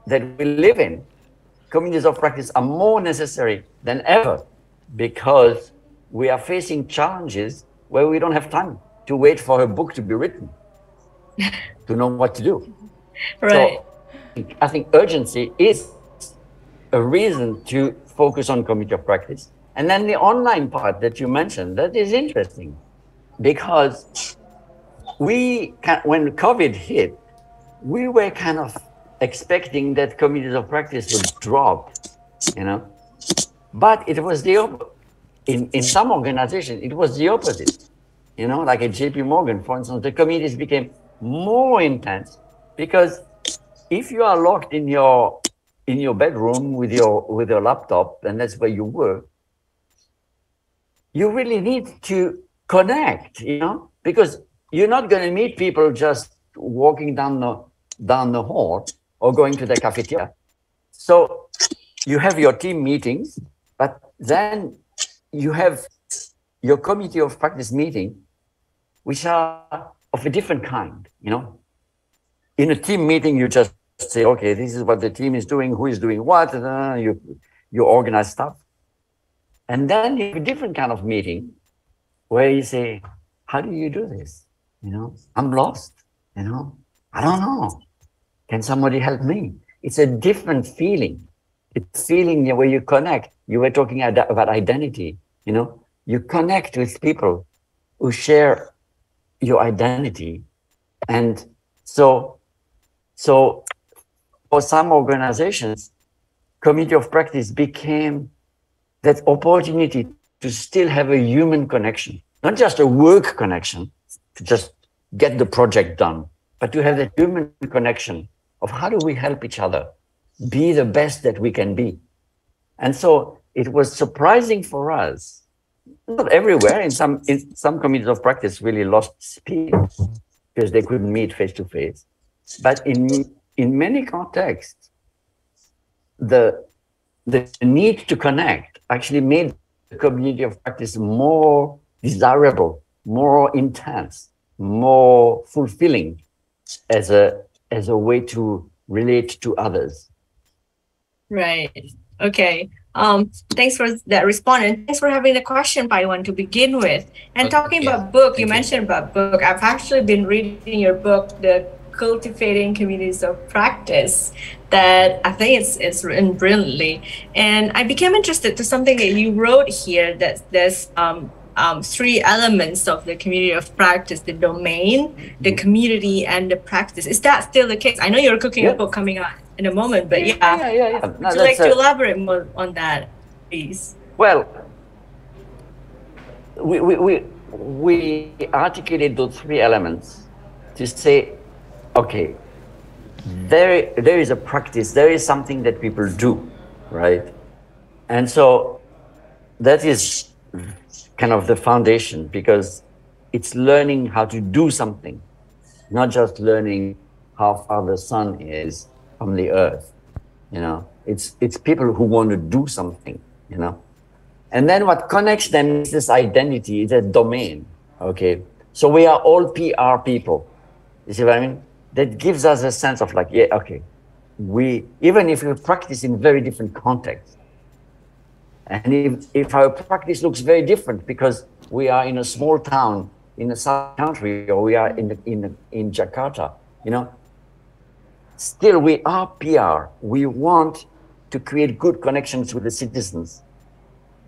that we live in, communities of practice are more necessary than ever, because we are facing challenges where we don't have time to wait for a book to be written to know what to do. Right. So I think urgency is a reason to focus on community of practice. And then the online part that you mentioned, that is interesting, because when COVID hit, we were kind of expecting that communities of practice would drop, you know, but it was the opposite. In some organizations, it was the opposite. You know, like at JP Morgan, for instance, the communities became more intense, because if you are locked in your bedroom with your laptop, and that's where you work, you really need to connect, you know, because you're not going to meet people just walking down the hall or going to the cafeteria. So you have your team meetings, but then you have your community of practice meeting, which are of a different kind, you know. In a team meeting, you just say, okay, this is what the team is doing, who is doing what, you organize stuff. And then you have a different kind of meeting where you say, how do you do this? You know, I'm lost, you know, I don't know. Can somebody help me? It's a different feeling. It's a feeling where you connect. You were talking about identity, you know, you connect with people who share your identity. And so for some organizations, community of practice became that opportunity to still have a human connection, not just a work connection to just get the project done, but to have that human connection of how do we help each other be the best that we can be. And so it was surprising for us, not everywhere, in some communities of practice really lost speed because they couldn't meet face to face. But in many contexts, the need to connect actually made the community of practice more desirable, more intense, more fulfilling as a way to relate to others. Right. Okay. Thanks for that response, and thanks for having the question, Paiwan, to begin with. And talking about book, you mentioned about book. I've actually been reading your book, The Cultivating Communities of Practice, that I think it's written brilliantly. And I became interested to something that you wrote here, that there's three elements of the community of practice: the domain, the community, and the practice. Is that still the case? I know you're cooking a book coming out in a moment, but Yeah. would you like to elaborate more on that, please? Well, we articulated those three elements to say, okay, there is a practice, there is something that people do, right? And so that is kind of the foundation, because it's learning how to do something, not just learning how far the sun is from the earth. You know, it's people who want to do something, you know. And then what connects them is this identity, is a domain. Okay, so we are all PR people. You see what I mean? That gives us a sense of like, yeah, okay, even if we practice in very different contexts, and if our practice looks very different because we are in a small town in a south country, or we are in Jakarta, you know, still we are PR. We want to create good connections with the citizens.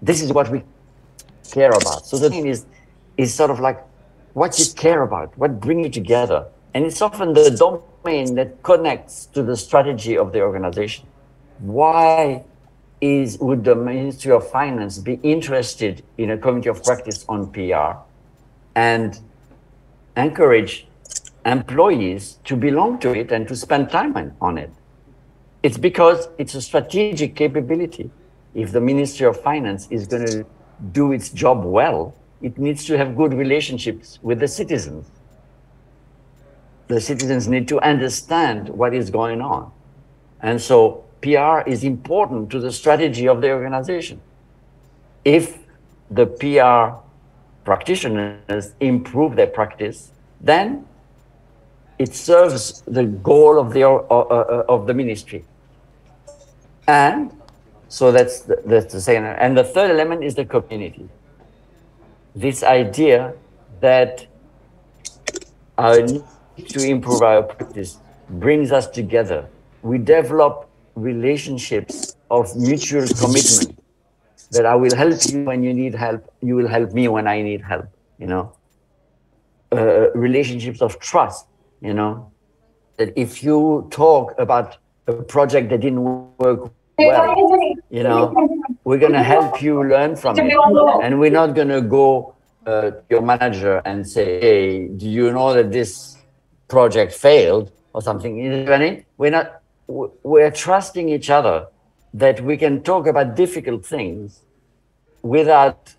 This is what we care about. So the thing is sort of like, what you care about, what brings you together. And it's often the domain that connects to the strategy of the organization. Why would the Ministry of Finance be interested in a community of practice on PR and encourage employees to belong to it and to spend time on it? It's because it's a strategic capability. If the Ministry of Finance is going to do its job well, it needs to have good relationships with the citizens. The citizens need to understand what is going on. And so PR is important to the strategy of the organization. If the PR practitioners improve their practice, then it serves the goal of the ministry. And so that's the second. And the third element is the community. This idea that our need to improve our practice brings us together. We develop relationships of mutual commitment, that I will help you when you need help, you will help me when I need help, you know. Relationships of trust, you know, that if you talk about a project that didn't work well, you know, we're going to help you learn from it. And we're not going to go to your manager and say, hey, do you know that this project failed or something? You know what I mean? We're trusting each other that we can talk about difficult things without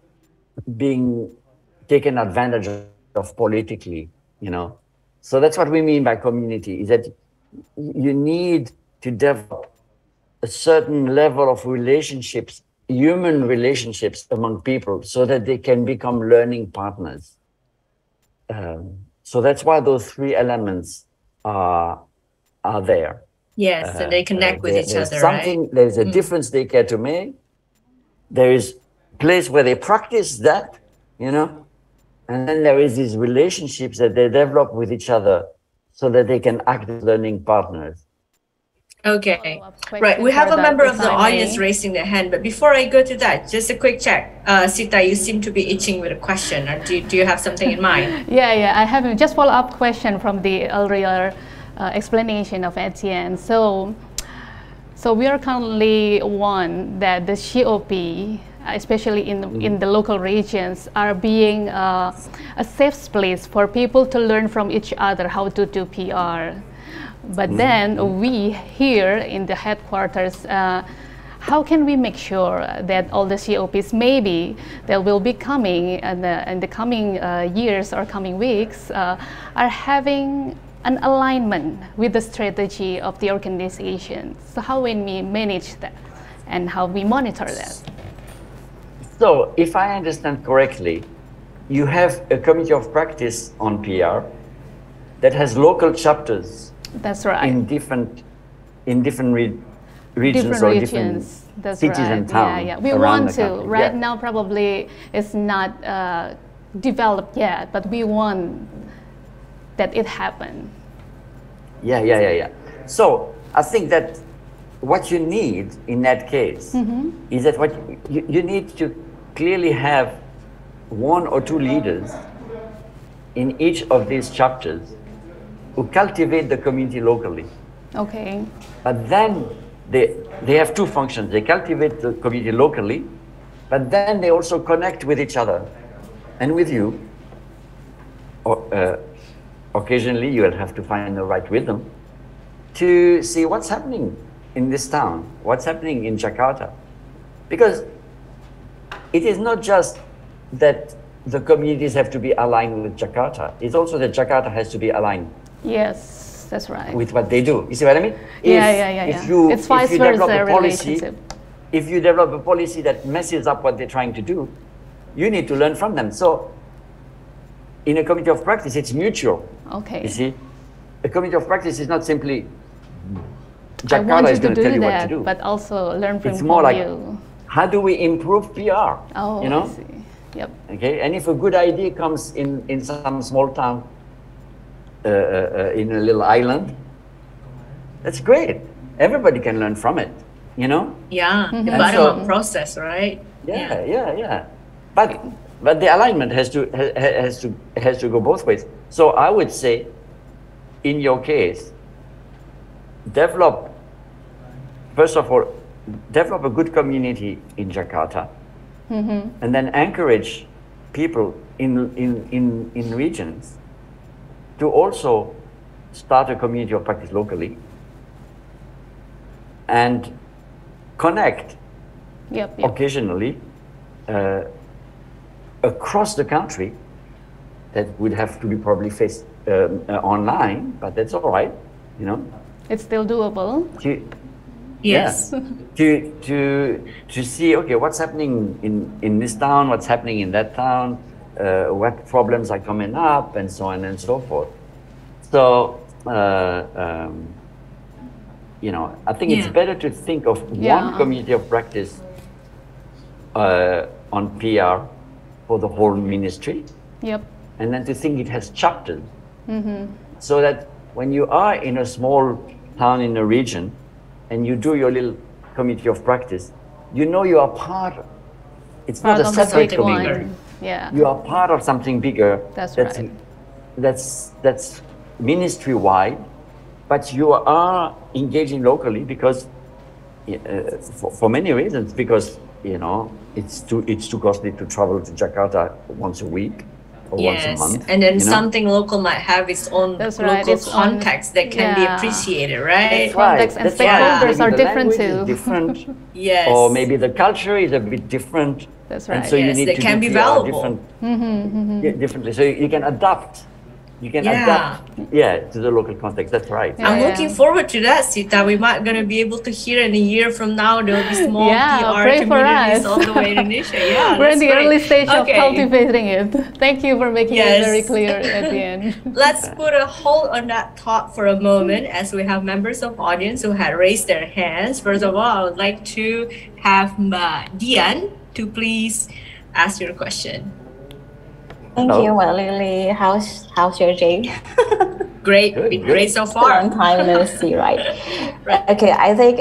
being taken advantage of politically, you know. So that's what we mean by community, is that you need to develop a certain level of relationships, human relationships among people, so that they can become learning partners. So that's why those three elements are there. Yes, and they connect with each other, right? There's a difference they care to make. There is a place where they practice that, you know, and then there is these relationships that they develop with each other so that they can act as learning partners. Okay, right. We have a member of the audience raising their hand, but before I go to that, just a quick check. Sita, you seem to be itching with a question, or do you have something in mind? Yeah, I have just follow-up question from the earlier explanation of Étienne. So we are currently one that the COP, especially in the local regions, are being a safe place for people to learn from each other how to do PR. But then we here in the headquarters, how can we make sure that all the COPs maybe that will be coming in the coming years or coming weeks are having an alignment with the strategy of the organization? So how will we manage that and how we monitor that? So, if I understand correctly, you have a committee of practice on PR that has local chapters. That's right. In different regions Different or regions. different That's cities right. and towns. Yeah, yeah. We around want the to. country. Right Yeah. now, probably it's not developed yet, but we want that it happen. Yeah. So I think that what you need in that case is that what you need to clearly have one or two leaders in each of these chapters who cultivate the community locally. Okay. But then they have two functions. They cultivate the community locally, but then they also connect with each other and with you. Occasionally, you will have to find the right rhythm to see what's happening in this town, what's happening in Jakarta. Because it is not just that the communities have to be aligned with Jakarta, it's also that Jakarta has to be aligned. Yes, that's right. With what they do. You see what I mean? Yeah. It's vice versa relationship. If you develop a policy that messes up what they're trying to do, you need to learn from them. So in a committee of practice, it's mutual. Okay. You see, a committee of practice is not simply I want Jakarta you is to going to tell do you what that, to do. but also learn from It's more like, you. how do we improve PR? Oh, you know? I see. Yep. Okay, and if a good idea comes in some small town, in a little island, that's great. Everybody can learn from it, you know? Yeah, the And bottom-up so- process, right? Yeah. But the alignment has to go both ways. So I would say, in your case, first of all, develop a good community in Jakarta, and then encourage people in regions to also start a community of practice locally and connect Yep. occasionally across the country. That would have to be probably faced online, but that's all right, you know. It's still doable. Yes. To see, okay, what's happening in this town, what's happening in that town, what problems are coming up, and so on and so forth. So, you know, I think it's better to think of one community of practice on PR for the whole ministry, Yep. and then to think it has chapters, so that when you are in a small town in a region, and you do your little committee of practice, you know you are part. It's not a Part of the separate big community. one. Yeah. You are part of something bigger. That's right. That's ministry-wide, but you are engaging locally because, for many reasons, because you know it's too costly to travel to Jakarta once a week or once a month. And then you know? something local might have its own That's right, local its own- context that can be yeah. appreciated, right? Context and That's right. stakeholders Maybe are the different language is too. different. Yes. Or maybe the culture is a bit different. That's And right. so you Yes, need they to can do be PR valuable. differently. So you can adapt. You can adapt, to the local context. That's right. Yeah. I'm looking forward to that, Sita. We might gonna be able to hear in a year from now there'll be small Yeah, PR pray for communities us. all the way in Indonesia. Yeah, We're in that's the great. early stage of Okay. cultivating it. Thank you for making Yes. it very clear at the end. Let's put a hold on that thought for a moment as we have members of audience who had raised their hands. First of all, I would like to have Étienne to please ask your question. Thank Hello. you, Mbak Lily. How's your day? Great, Good, been good. great so It's a long far. time no see, right? Right. Okay, I think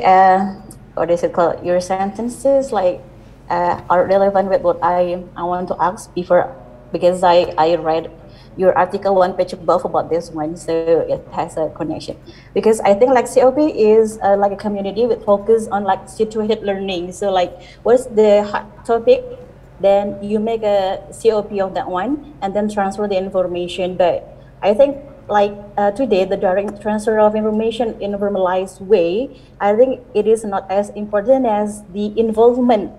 what is it called? Your sentences are relevant with what I want to ask before, because I read your article one page above about this one, so it has a connection. Because I think COP is like a community with focus on situated learning. So what's the hot topic? Then you make a COP of that one and then transfer the information. But I think today, the direct transfer of information in a formalized way, I think it is not as important as the involvement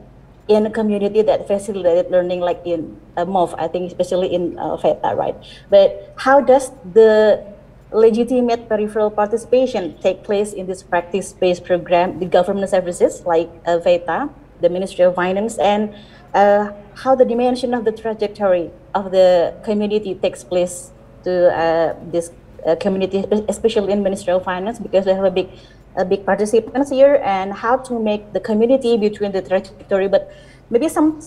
in a community that facilitated learning, like in MOV, I think especially in VETA, right? But how does the legitimate peripheral participation take place in this practice-based program, the government services like VETA, the Ministry of Finance, and how the dimension of the trajectory of the community takes place to this community, especially in Ministry of Finance, because we have a big participants here, and how to make the community between the trajectory. But maybe some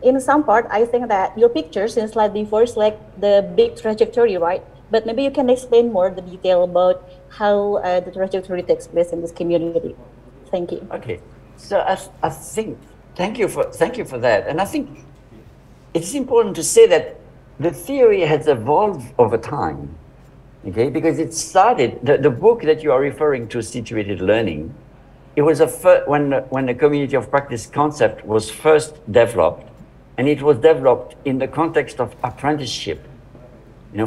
in some part, I think that your pictures in slide before is like the big trajectory, right? But maybe you can explain more the detail about how the trajectory takes place in this community. Thank you. Okay, so I think thank you for that, and I think it's important to say that the theory has evolved over time. Okay, because it started, the book that you are referring to, Situated Learning, it was when the community of practice concept was first developed, and it was developed in the context of apprenticeship,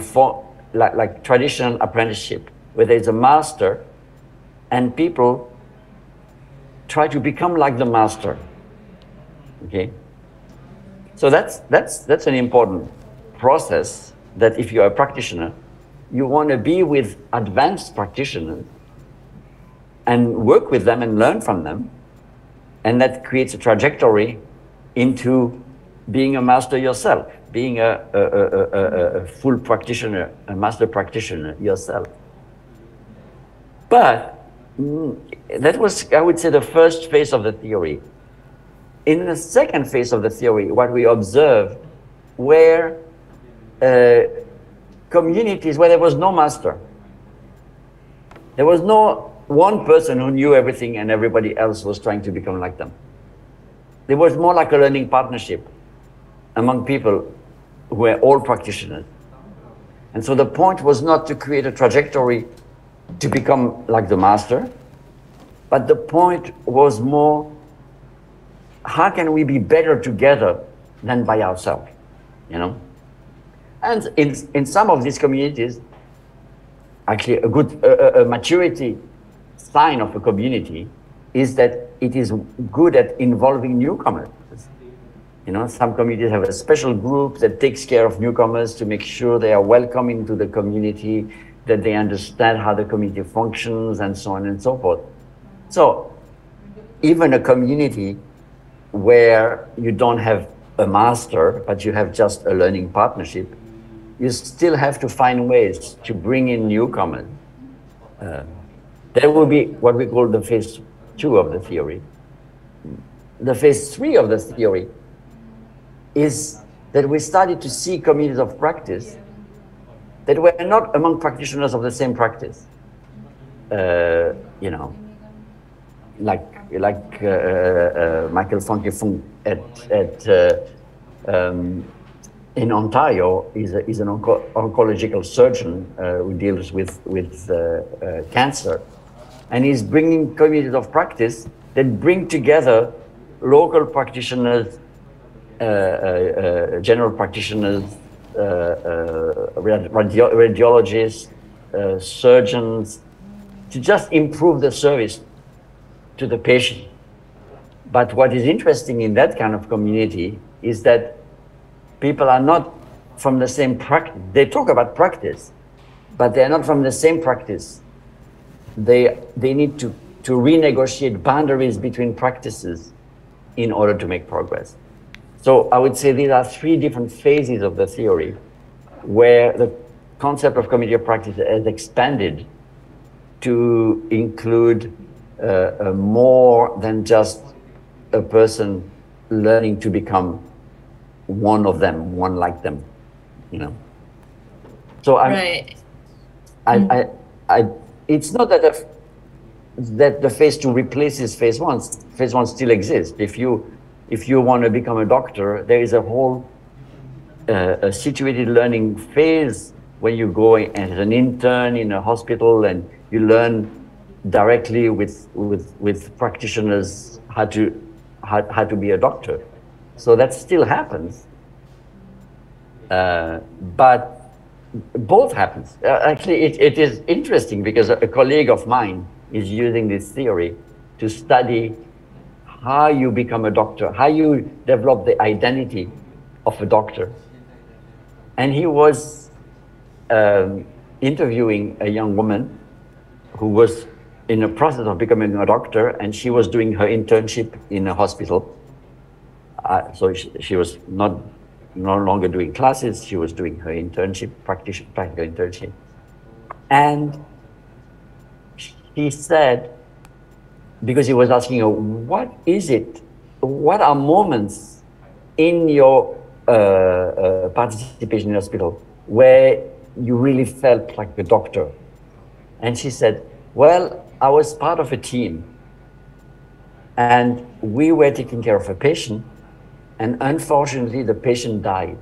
for like traditional apprenticeship, where there's a master and people try to become like the master. Okay, so that's an important process, that if you're a practitioner, you want to be with advanced practitioners and work with them and learn from them. And that creates a trajectory into being a master yourself, being a full practitioner, a master practitioner yourself. But that was, I would say, the first phase of the theory. In the second phase of the theory, what we observed were communities where there was no master. There was no one person who knew everything and everybody else was trying to become like them. There was more like a learning partnership among people who were all practitioners. And so the point was not to create a trajectory to become like the master, but the point was more, how can we be better together than by ourselves, And in some of these communities, actually a good maturity sign of a community is that it is good at involving newcomers. Some communities have a special group that takes care of newcomers to make sure they are welcome into the community, that they understand how the community functions, and so on and so forth. So even a community where you don't have a master, but you have just a learning partnership, you still have to find ways to bring in newcomers. There will be what we call the phase 2 of the theory. The phase 3 of the theory is that we started to see communities of practice that were not among practitioners of the same practice. Like Michael Funke in Ontario is an oncological surgeon who deals with cancer, and he's bringing communities of practice that bring together local practitioners, general practitioners, radiologists, surgeons, to just improve the service to the patient. But what is interesting in that kind of community is that people are not from the same practice. They talk about practice, but they are not from the same practice. They need to renegotiate boundaries between practices in order to make progress. So I would say these are 3 different phases of the theory where the concept of community of practice has expanded to include more than just a person learning to become one of them, one like them, So it's not that the phase 2 replaces phase 1. Phase 1 still exists. If you want to become a doctor, there is a whole a situated learning phase where you go as an intern in a hospital and you learn directly with practitioners how to be a doctor. So that still happens, but both happens. Actually, it is interesting because a colleague of mine is using this theory to study how you become a doctor, how you develop the identity of a doctor. And he was interviewing a young woman who was in the process of becoming a doctor, and she was doing her internship in a hospital. so she was no longer doing classes. She was doing her internship, practical internship. And he said, because he was asking her, what is it? What are moments in your participation in hospital where you really felt like a doctor? And she said, well, I was part of a team and we were taking care of a patient, and unfortunately the patient died.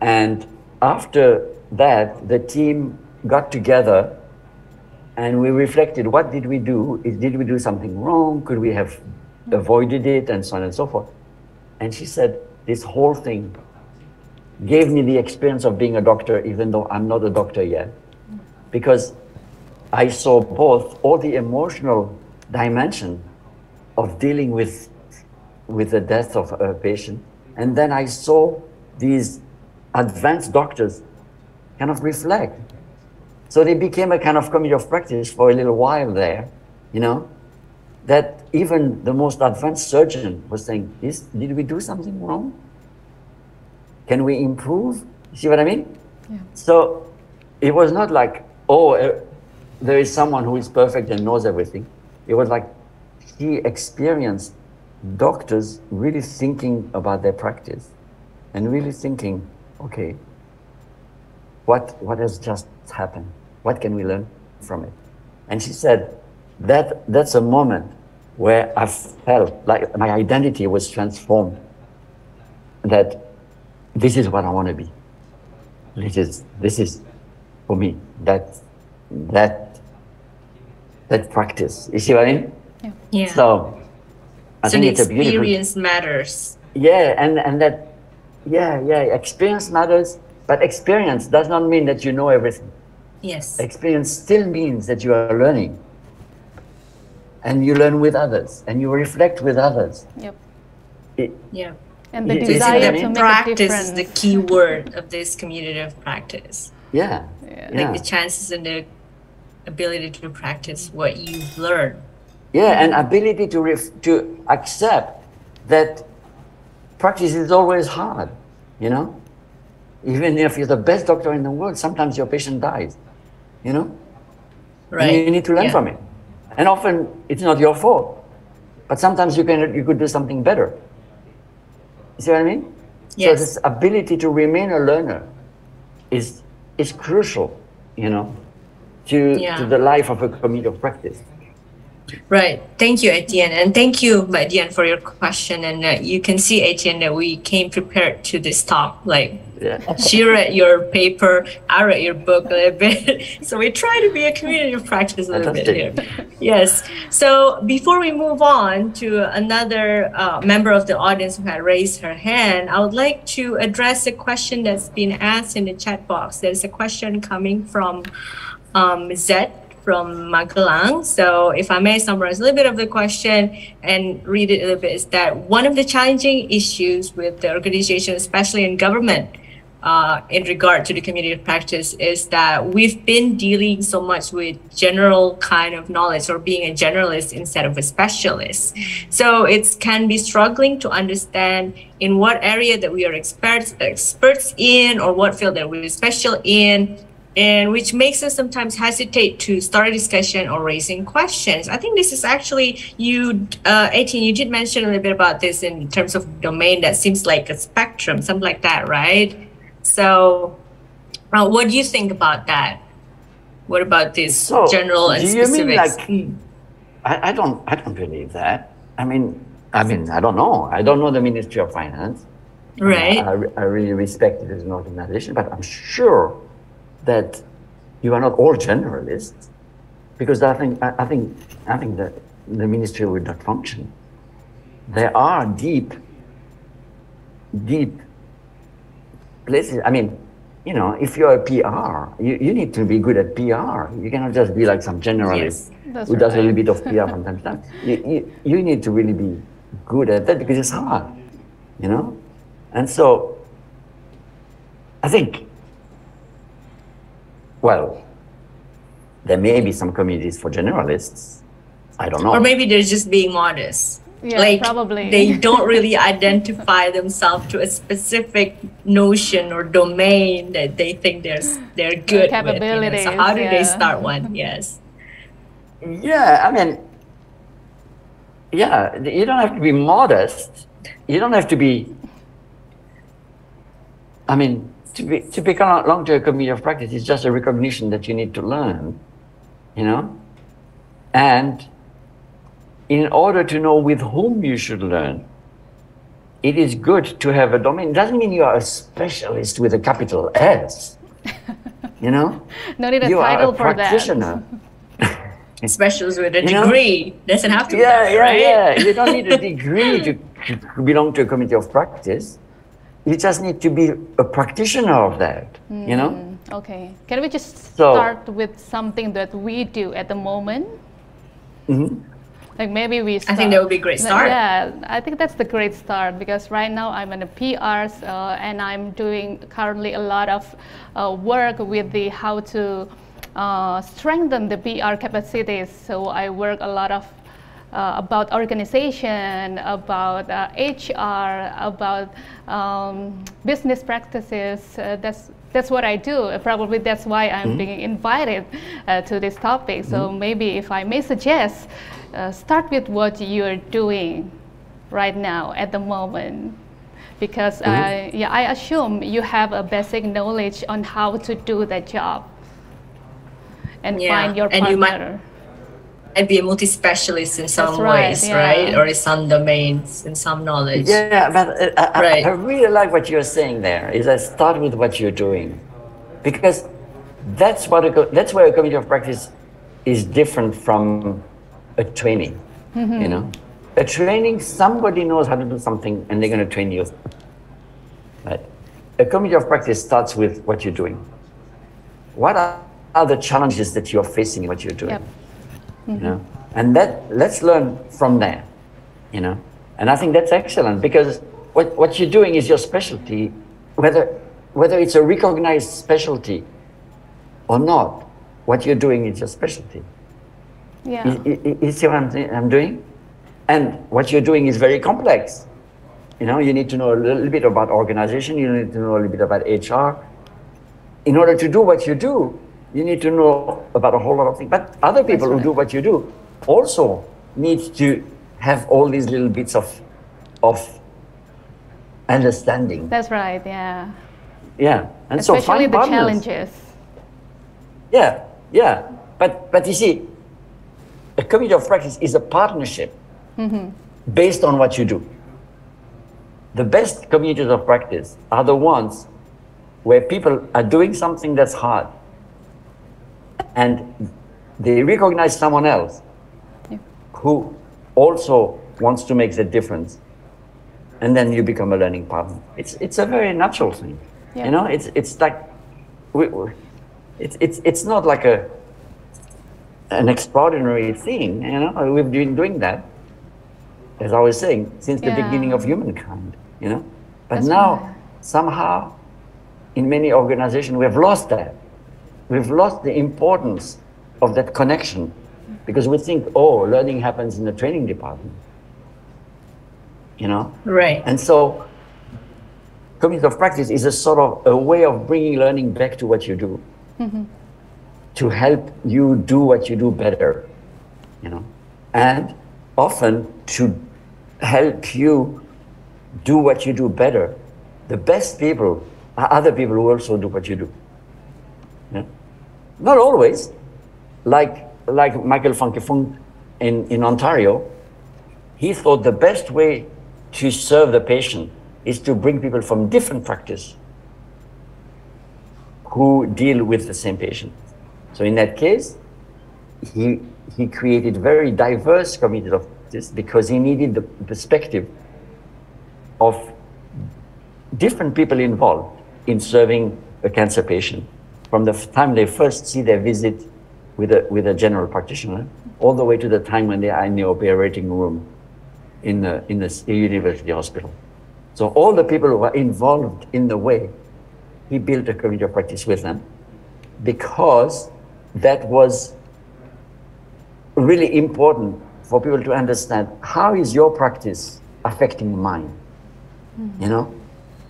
And after that, the team got together and we reflected, what did we do? Did we do something wrong? Could we have avoided it? And so on and so forth. And she said, this whole thing gave me the experience of being a doctor, even though I'm not a doctor yet, because I saw both all the emotional dimension of dealing with the death of a patient, and then I saw these advanced doctors kind of reflect. So they became a kind of committee of practice for a little while there, you know, that even the most advanced surgeon was saying, did we do something wrong? Can we improve? You see what I mean? Yeah. So it was not like, oh, there is someone who is perfect and knows everything. It was like he experienced doctors really thinking about their practice and really thinking, okay, what has just happened? What can we learn from it? And she said, that's a moment where I felt like my identity was transformed, that this is what I want to be. This is for me, that practice. You see what I mean? Yeah. So I think it's a beautiful experience matters. Yeah, and that, yeah, experience matters, but experience does not mean that you know everything. Yes. Experience still means that you are learning. And you learn with others, and you reflect with others. Yep. Yeah. And the You- desire the to make a practice difference. is the key word of this community of practice. Yeah. Like the chances and the ability to practice what you've learned. Yeah, and ability to accept that practice is always hard, you know? Even if you're the best doctor in the world, sometimes your patient dies, you know? Right. And you need to learn from it. And often it's not your fault, but sometimes you could do something better. You see what I mean? Yes. So this ability to remain a learner is crucial, you know, to the life of a community of practice. Right. Thank you, Étienne. And thank you, Étienne, for your question. And you can see, Étienne, that we came prepared to this talk. Like, she read your paper, I read your book a little bit. So we try to be a community of practice a little bit here. Yes. So before we move on to another member of the audience who had raised her hand, I would like to address a question that's been asked in the chat box. There's a question coming from Zed from Magelang. So if I may summarize a little bit of the question and read it a little bit, is that one of the challenging issues with the organization, especially in government, in regard to the community of practice, is that we've been dealing so much with general kind of knowledge, or being a generalist instead of a specialist. So it can be struggling to understand in what area that we are experts in, or what field that we're special in, and which makes us sometimes hesitate to start a discussion or raising questions. I think this is actually, Étienne, you did mention a little bit about this in terms of domain that seems like a spectrum, something like that, right? So what do you think about that? What about this general and specifics? Do you mean like, I don't believe that. I mean, I don't know. I don't know the Ministry of Finance. Right. I really respect it as an organization, but I'm sure that you are not all generalists, because I think that the ministry would not function. There are deep places. I mean, you know, if you're a PR, you need to be good at PR. You cannot just be like some generalist who does a little bit of PR from time to time. You need to really be good at that, because it's hard, you know? And so I think, well, there may be some communities for generalists. I don't know. Or maybe they're just being modest. Yeah, like probably. they don't really identify themselves to a specific notion or domain that they think they're good with. Capabilities, So how do they yeah. start one? Yes. Yeah, I mean, yeah, you don't have to be modest. You don't have to be, I mean, to become a long-term community of practice is just a recognition that you need to learn, you know? And in order to know with whom you should learn, it is good to have a domain. It doesn't mean you are a specialist with a capital S, you know? No need a you title are a for practitioner. Especially with a You know? degree. Doesn't have to be Yeah, that, yeah, right? yeah. You don't need a degree to belong to a community of practice. You just need to be a practitioner of that, you know? Okay. Can we just So- start with something that we do at the moment? Like maybe we start. I think that would be a great start. Yeah, I think that's the great start because right now I'm in a PRs and I'm doing currently a lot of work with the how to strengthen the PR capacities. So I work a lot of about organization, about HR, about business practices. That's what I do. Probably that's why I'm being invited to this topic. So maybe if I may suggest, start with what you're doing right now at the moment. Because yeah, I assume you have a basic knowledge on how to do that job and find your partner. And you might be a multi-specialist in some right, ways, yeah. right? Or in some domains, in some knowledge. Yeah, but Right. I really like what you're saying there, is that start with what you're doing. Because that's where a community of practice is different from a training, you know? A training, somebody knows how to do something and they're going to train you. Right? A community of practice starts with what you're doing. What are the challenges that you're facing in what you're doing? Yep. You know, and let's learn from there, you know. And I think that's excellent because what you're doing is your specialty, whether it's a recognized specialty or not. What you're doing is your specialty. Yeah. You see what I'm doing? And what you're doing is very complex. You know, you need to know a little bit about organization. You need to know a little bit about HR. In order to do what you do, you need to know about a whole lot of things. But other people who do what you do also need to have all these little bits of understanding. That's right, yeah. Yeah. And Especially so find the partners. challenges. Yeah, yeah. But you see, a community of practice is a partnership based on what you do. The best communities of practice are the ones where people are doing something that's hard and they recognize someone else who also wants to make the difference, and then you become a learning partner. It's a very natural thing, you know. It's like it's not like an extraordinary thing, you know. We've been doing that, as I was saying, since the beginning of humankind, you know. But That's now right. somehow, in many organizations, we have lost that. We've lost the importance of that connection because we think, oh, learning happens in the training department, you know? Right. And so community of practice is a sort of a way of bringing learning back to what you do, to help you do what you do better, you know? And often to help you do what you do better, the best people are other people who also do what you do. Yeah? Not always, like Michael van Kefung in Ontario, he thought the best way to serve the patient is to bring people from different practice who deal with the same patient. So in that case, he created very diverse communities of practice because he needed the perspective of different people involved in serving a cancer patient, from the time they first see their visit with a general practitioner, all the way to the time when they are in the operating room in the university hospital. So all the people who are involved in the way, he built a community of practice with them, because that was really important for people to understand how is your practice affecting mine, you know?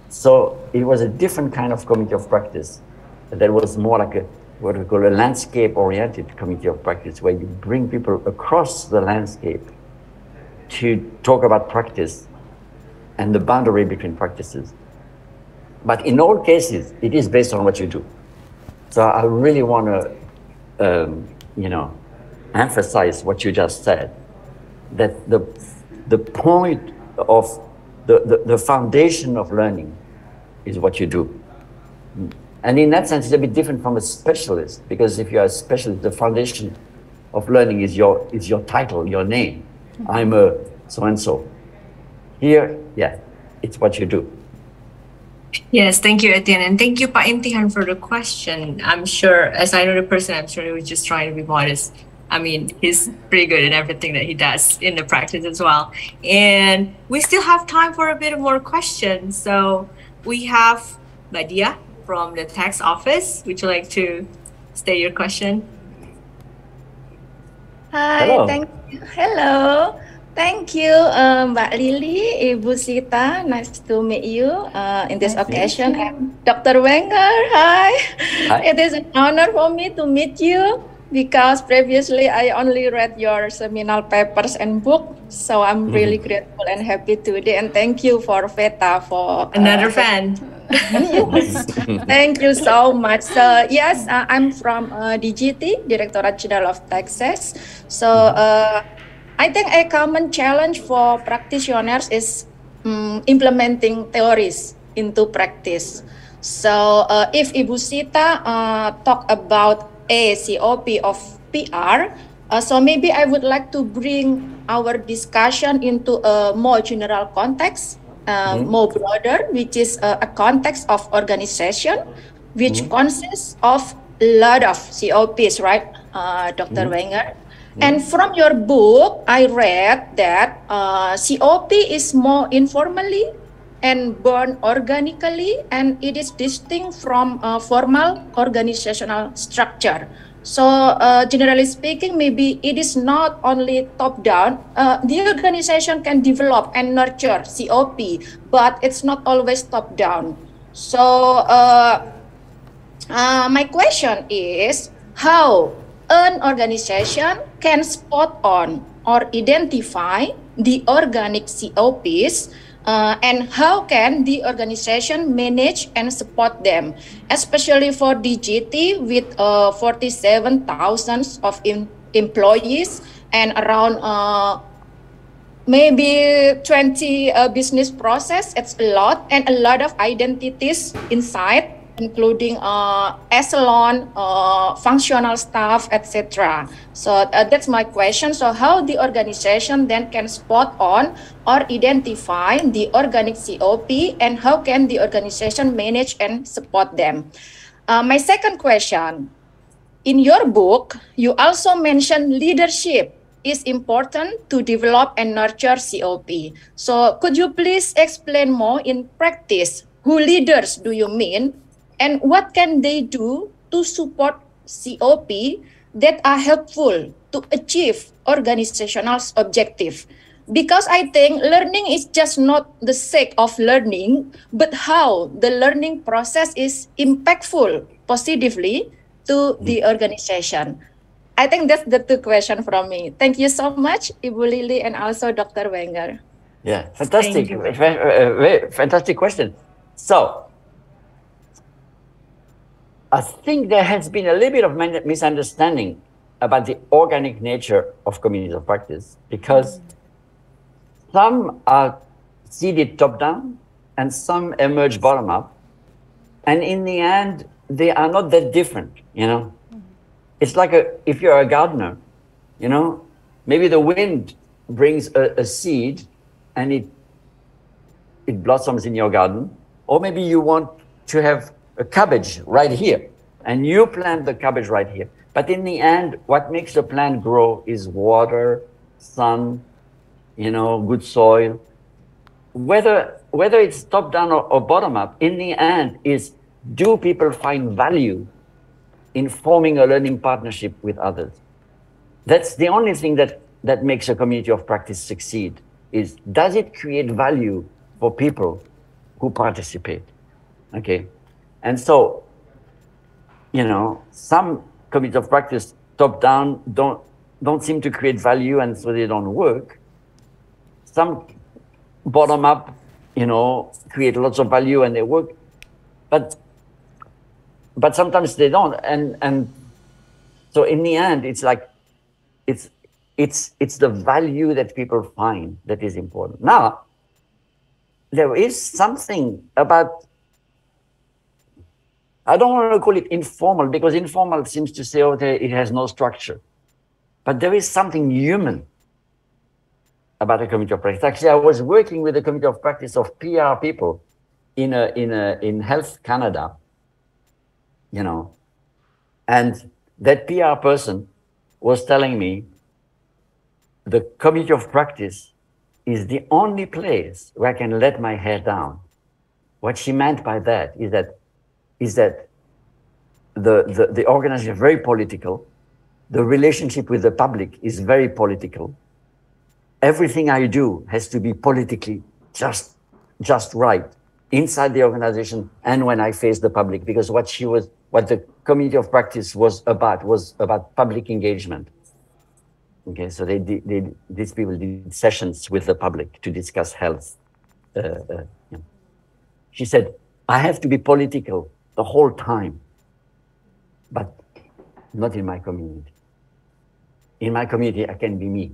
So it was a different kind of committee of practice that was more like a, what we call a landscape-oriented committee of practice, where you bring people across the landscape to talk about practice and the boundary between practices. But in all cases, it is based on what you do. So I really want to, you know, emphasize what you just said, that the point of the foundation of learning is what you do. And in that sense, it's a bit different from a specialist, because if you're a specialist, the foundation of learning is your title, your name. I'm a so-and-so. Here, yeah, it's what you do. Yes, thank you, Étienne, and thank you, Pak Imtihan, for the question. I'm sure, as I know the person, I'm sure he was just trying to be modest. I mean, he's pretty good in everything that he does in the practice as well. And we still have time for a bit more questions. So we have Badia from the tax office. Would you like to state your question? Hi, Hello. thank you. Hello. Thank you, Mbak Lily, Ibu Sita. Nice to meet you in this occasion. And Dr. Wenger, hi. It is an honor for me to meet you because previously I only read your seminal papers and book. So I'm really grateful and happy today. And thank you for Veta for Another fan. Yes. Thank you so much. So yes, I'm from DGT, Directorate General of Taxes. So I think a common challenge for practitioners is implementing theories into practice. So if Ibu Sita talk about a COP of PR, so maybe I would like to bring our discussion into a more general context, more broader, which is a context of organization, which consists of a lot of COPs, right, Dr. Wenger? And from your book, I read that COP is more informally and born organically, and it is distinct from formal organizational structure. So generally speaking, maybe it is not only top-down. The organization can develop and nurture COP, but it's not always top-down. So my question is, how an organization can spot on or identify the organic COPs, and how can the organization manage and support them, especially for DGT with 47,000 of employees and around maybe 20 business process. It's a lot, and a lot of identities inside, including echelon, functional staff, etc. So that's my question. So how the organization then can spot on or identify the organic COP, and how can the organization manage and support them? My second question, in your book, you also mentioned leadership is important to develop and nurture COP. So could you please explain more in practice? Who leaders do you mean? And what can they do to support COP that are helpful to achieve organizational objective? Because I think learning is just not the sake of learning, but how the learning process is impactful positively to the organization. I think that's the two questions from me. Thank you so much, Ibu Lily, and also Dr. Wenger. Yeah, fantastic, very fantastic question. So, I think there has been a little bit of misunderstanding about the organic nature of communities of practice, because some are seeded top-down and some emerge bottom-up. And in the end, they are not that different, you know. It's like if you're a gardener, you know, maybe the wind brings a seed and it blossoms in your garden, or maybe you want to have a cabbage right here, and you plant the cabbage right here. But in the end, what makes the plant grow is water, sun, you know, good soil. Whether it's top down or bottom up, in the end is, do people find value in forming a learning partnership with others? That's the only thing that that makes a community of practice succeed is, does it create value for people who participate? Okay. And so, you know, some communities of practice top down don't seem to create value, and so they don't work. Some bottom up, you know, create lots of value and they work, but sometimes they don't. And so in the end, it's like, it's the value that people find that is important. Now, there is something about, I don't want to call it informal, because informal seems to say, okay, it has no structure. But there is something human about a community of practice. Actually, I was working with a community of practice of PR people in Health Canada, you know, and that PR person was telling me the community of practice is the only place where I can let my hair down. What she meant by that is that the organization is very political. The relationship with the public is very political. Everything I do has to be politically just right inside the organization and when I face the public, because what the community of practice was about public engagement. Okay, so these people did sessions with the public to discuss health. She said, I have to be political the whole time, but not in my community. In my community, I can be me.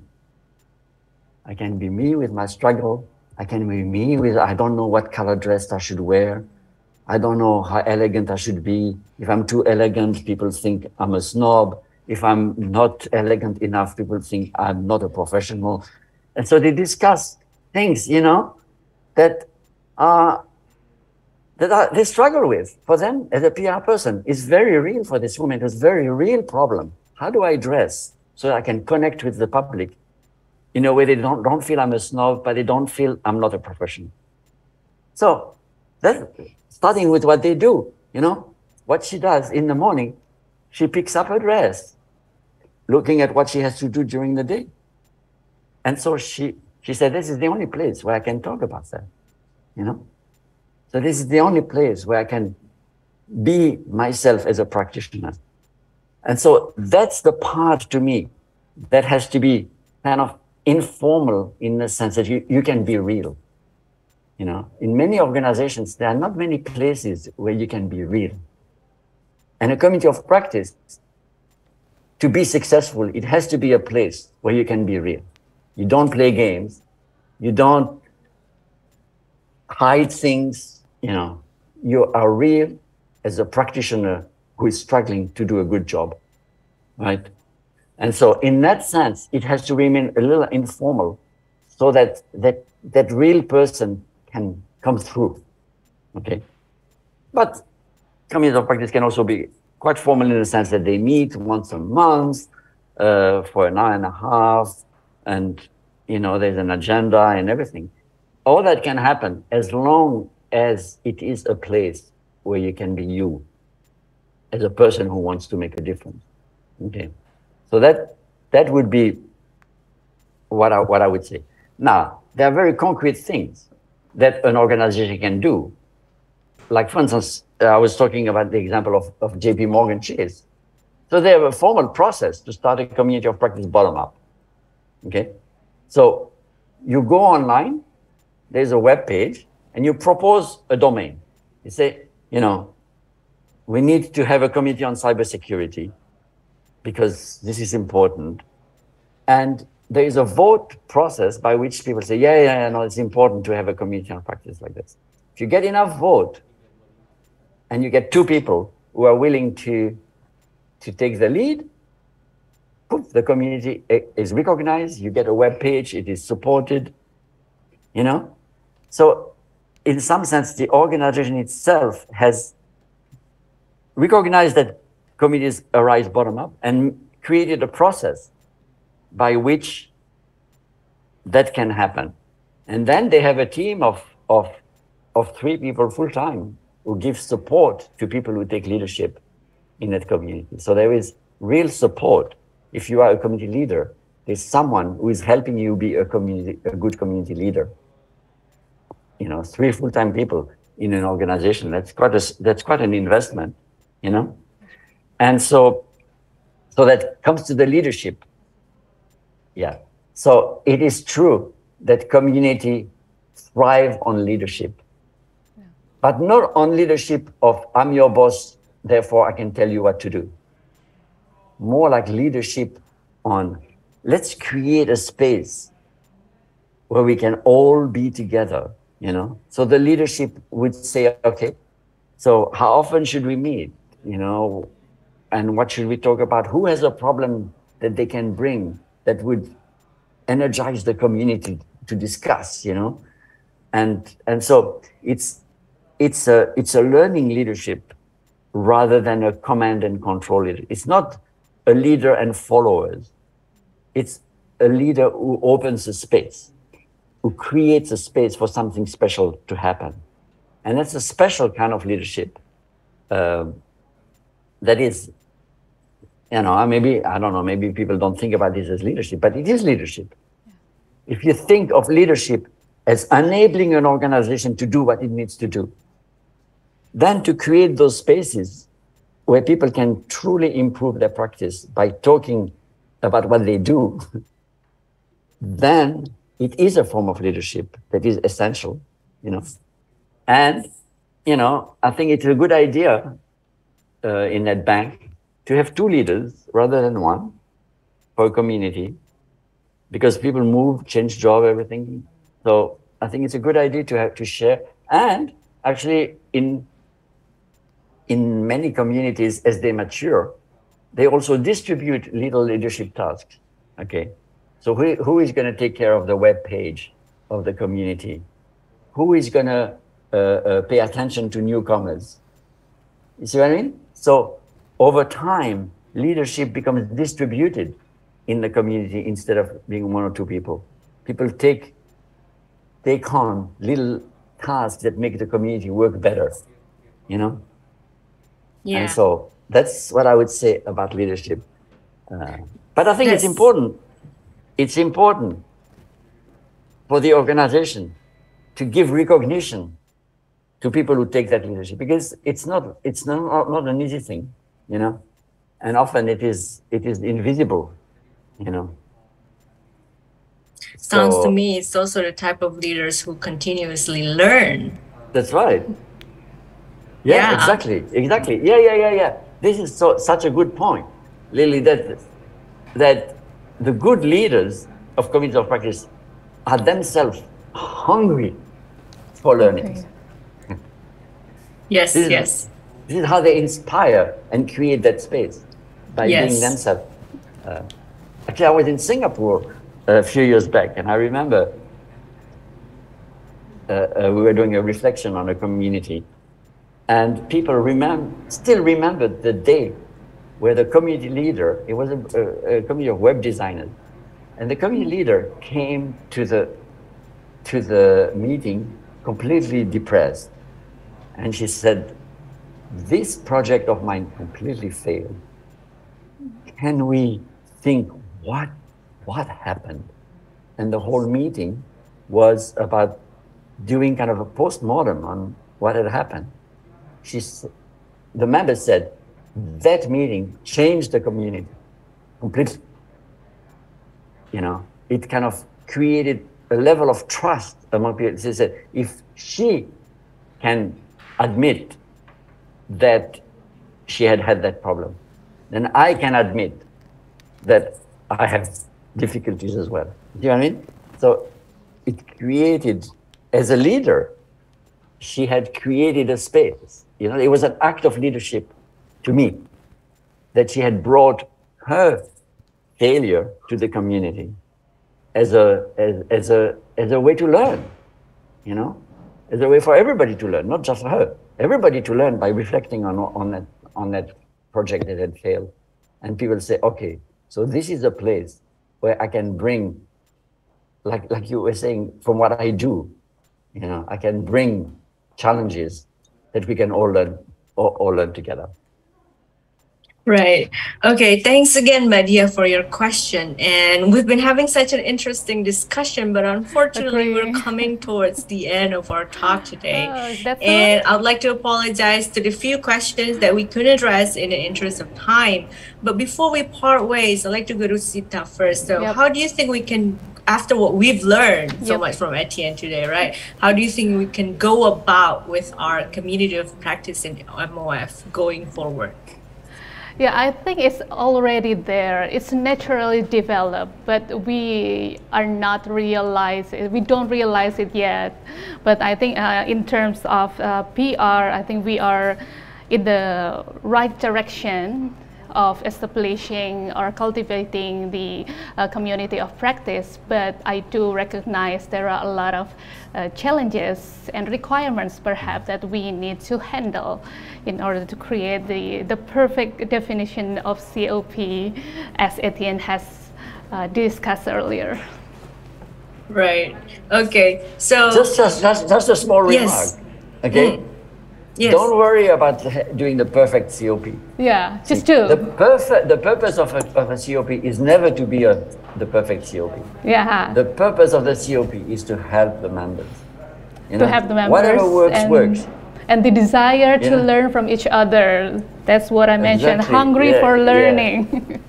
I can be me with my struggle. I can be me with, I don't know what color dress I should wear. I don't know how elegant I should be. If I'm too elegant, people think I'm a snob. If I'm not elegant enough, people think I'm not a professional. And so they discuss things, you know, that they struggle with. For them, as a PR person, it's very real for this woman. It's a very real problem. How do I dress so I can connect with the public in a way they don't feel I'm a snob, but they don't feel I'm not a professional? So that's starting with what they do, you know, what she does in the morning, she picks up her dress, looking at what she has to do during the day. And so she said, this is the only place where I can talk about that, you know? So this is the only place where I can be myself as a practitioner. And so that's the part to me that has to be kind of informal in the sense that you can be real. You know, in many organizations, there are not many places where you can be real. And a community of practice, to be successful, it has to be a place where you can be real. You don't play games. You don't hide things. You know, you are real as a practitioner who is struggling to do a good job, right? And so in that sense, it has to remain a little informal so that real person can come through, okay? But communities of practice can also be quite formal in the sense that they meet once a month for an hour and a half, and, you know, there's an agenda and everything. All that can happen as long as it is a place where you can be you as a person who wants to make a difference, okay? So that would be what I would say. Now, there are very concrete things that an organization can do. Like, for instance, I was talking about the example of JP Morgan Chase. So they have a formal process to start a community of practice bottom up, okay? So you go online, there's a web page, and you propose a domain. You say, you know, we need to have a committee on cybersecurity because this is important. And there is a vote process by which people say, yeah, no, it's important to have a community on practice like this. If you get enough vote and you get two people who are willing to take the lead, poof, the community is recognized, you get a web page, it is supported, you know? So in some sense, the organization itself has recognized that committees arise bottom up and created a process by which that can happen. And then they have a team of 3 people full-time who give support to people who take leadership in that community. So there is real support. If you are a community leader, there's someone who is helping you be a good community leader. You know, 3 full-time people in an organization, that's quite an investment, you know? And so that comes to the leadership. Yeah. So it is true that community thrive on leadership, but not on leadership of I'm your boss, therefore I can tell you what to do. More like leadership on let's create a space where we can all be together, you know? So the leadership would say, okay, so how often should we meet, you know? And what should we talk about? Who has a problem that they can bring that would energize the community to discuss, you know? And so it's a learning leadership rather than a command and control leader. It's not a leader and followers. It's a leader who opens a space, who creates a space for something special to happen. And that's a special kind of leadership that is, you know, maybe, I don't know, maybe people don't think about this as leadership, but it is leadership. If you think of leadership as enabling an organization to do what it needs to do, then to create those spaces where people can truly improve their practice by talking about what they do, then it is a form of leadership that is essential, you know. And, you know, I think it's a good idea in that bank to have 2 leaders rather than 1 for a community, because people move, change job, everything. So I think it's a good idea to have to share. And actually in many communities, as they mature, they also distribute little leadership tasks. Okay, so who is going to take care of the web page of the community? Who is going to pay attention to newcomers? You see what I mean? So over time, leadership becomes distributed in the community instead of being 1 or 2 people. People take on little tasks that make the community work better, you know? Yeah. And so that's what I would say about leadership. But I think Yes. it's important. It's important for the organization to give recognition to people who take that leadership, because it's not an easy thing, you know, and often it is invisible, you know. Sounds So- to me it's also the type of leaders who continuously learn. That's right. Yeah, Yeah. exactly. Yeah. This is such a good point, Lily, that the good leaders of communities of practice are themselves hungry for learning. Okay. Yes, This is- yes. This is how they inspire and create that space, by Yes. being themselves. Actually, I was in Singapore a few years back, and I remember we were doing a reflection on a community, and people still remember the day where the community leader, it was a community of web designers, and the community leader came to the meeting completely depressed, and she said, "This project of mine completely failed. Can we think what happened?" And the whole meeting was about doing kind of a post-mortem on what had happened. The members said that meeting changed the community completely. You know, it kind of created a level of trust among people. They said, if she can admit that she had that problem, then I can admit that I have difficulties as well. Do you know what I mean? So it created, as a leader, she had created a space. You know, it was an act of leadership to me that she had brought her failure to the community as a way to learn, you know, as a way for everybody to learn, not just her, everybody to learn by reflecting on that project that had failed. And people say, okay, so this is a place where I can bring, like you were saying, from what I do, you know, I can bring challenges that we can all learn together. Right. Okay. Thanks again, Madia, for your question. And we've been having such an interesting discussion, but unfortunately, we're coming towards the end of our talk today. And I'd like to apologize to the few questions that we couldn't address in the interest of time. But before we part ways, I'd like to go to Sita first. So how do you think we can, after what we've learned so much from Étienne today, right? How do you think we can go about with our community of practice in MOF going forward? Yeah, I think it's already there. It's naturally developed, but we are not realize it. We don't realize it yet. But I think in terms of PR, I think we are in the right direction of establishing or cultivating the community of practice, but I do recognize there are a lot of challenges and requirements perhaps that we need to handle in order to create the perfect definition of COP as Étienne has discussed earlier. Right. Okay. So just a small remark. Okay. Yes. Don't worry about doing the perfect COP. Yeah, just do. The purpose of a COP is never to be the perfect COP. Yeah. The purpose of the COP is to help the members. To help the members. Whatever works. And the desire to learn from each other. That's what I mentioned. Hungry for learning.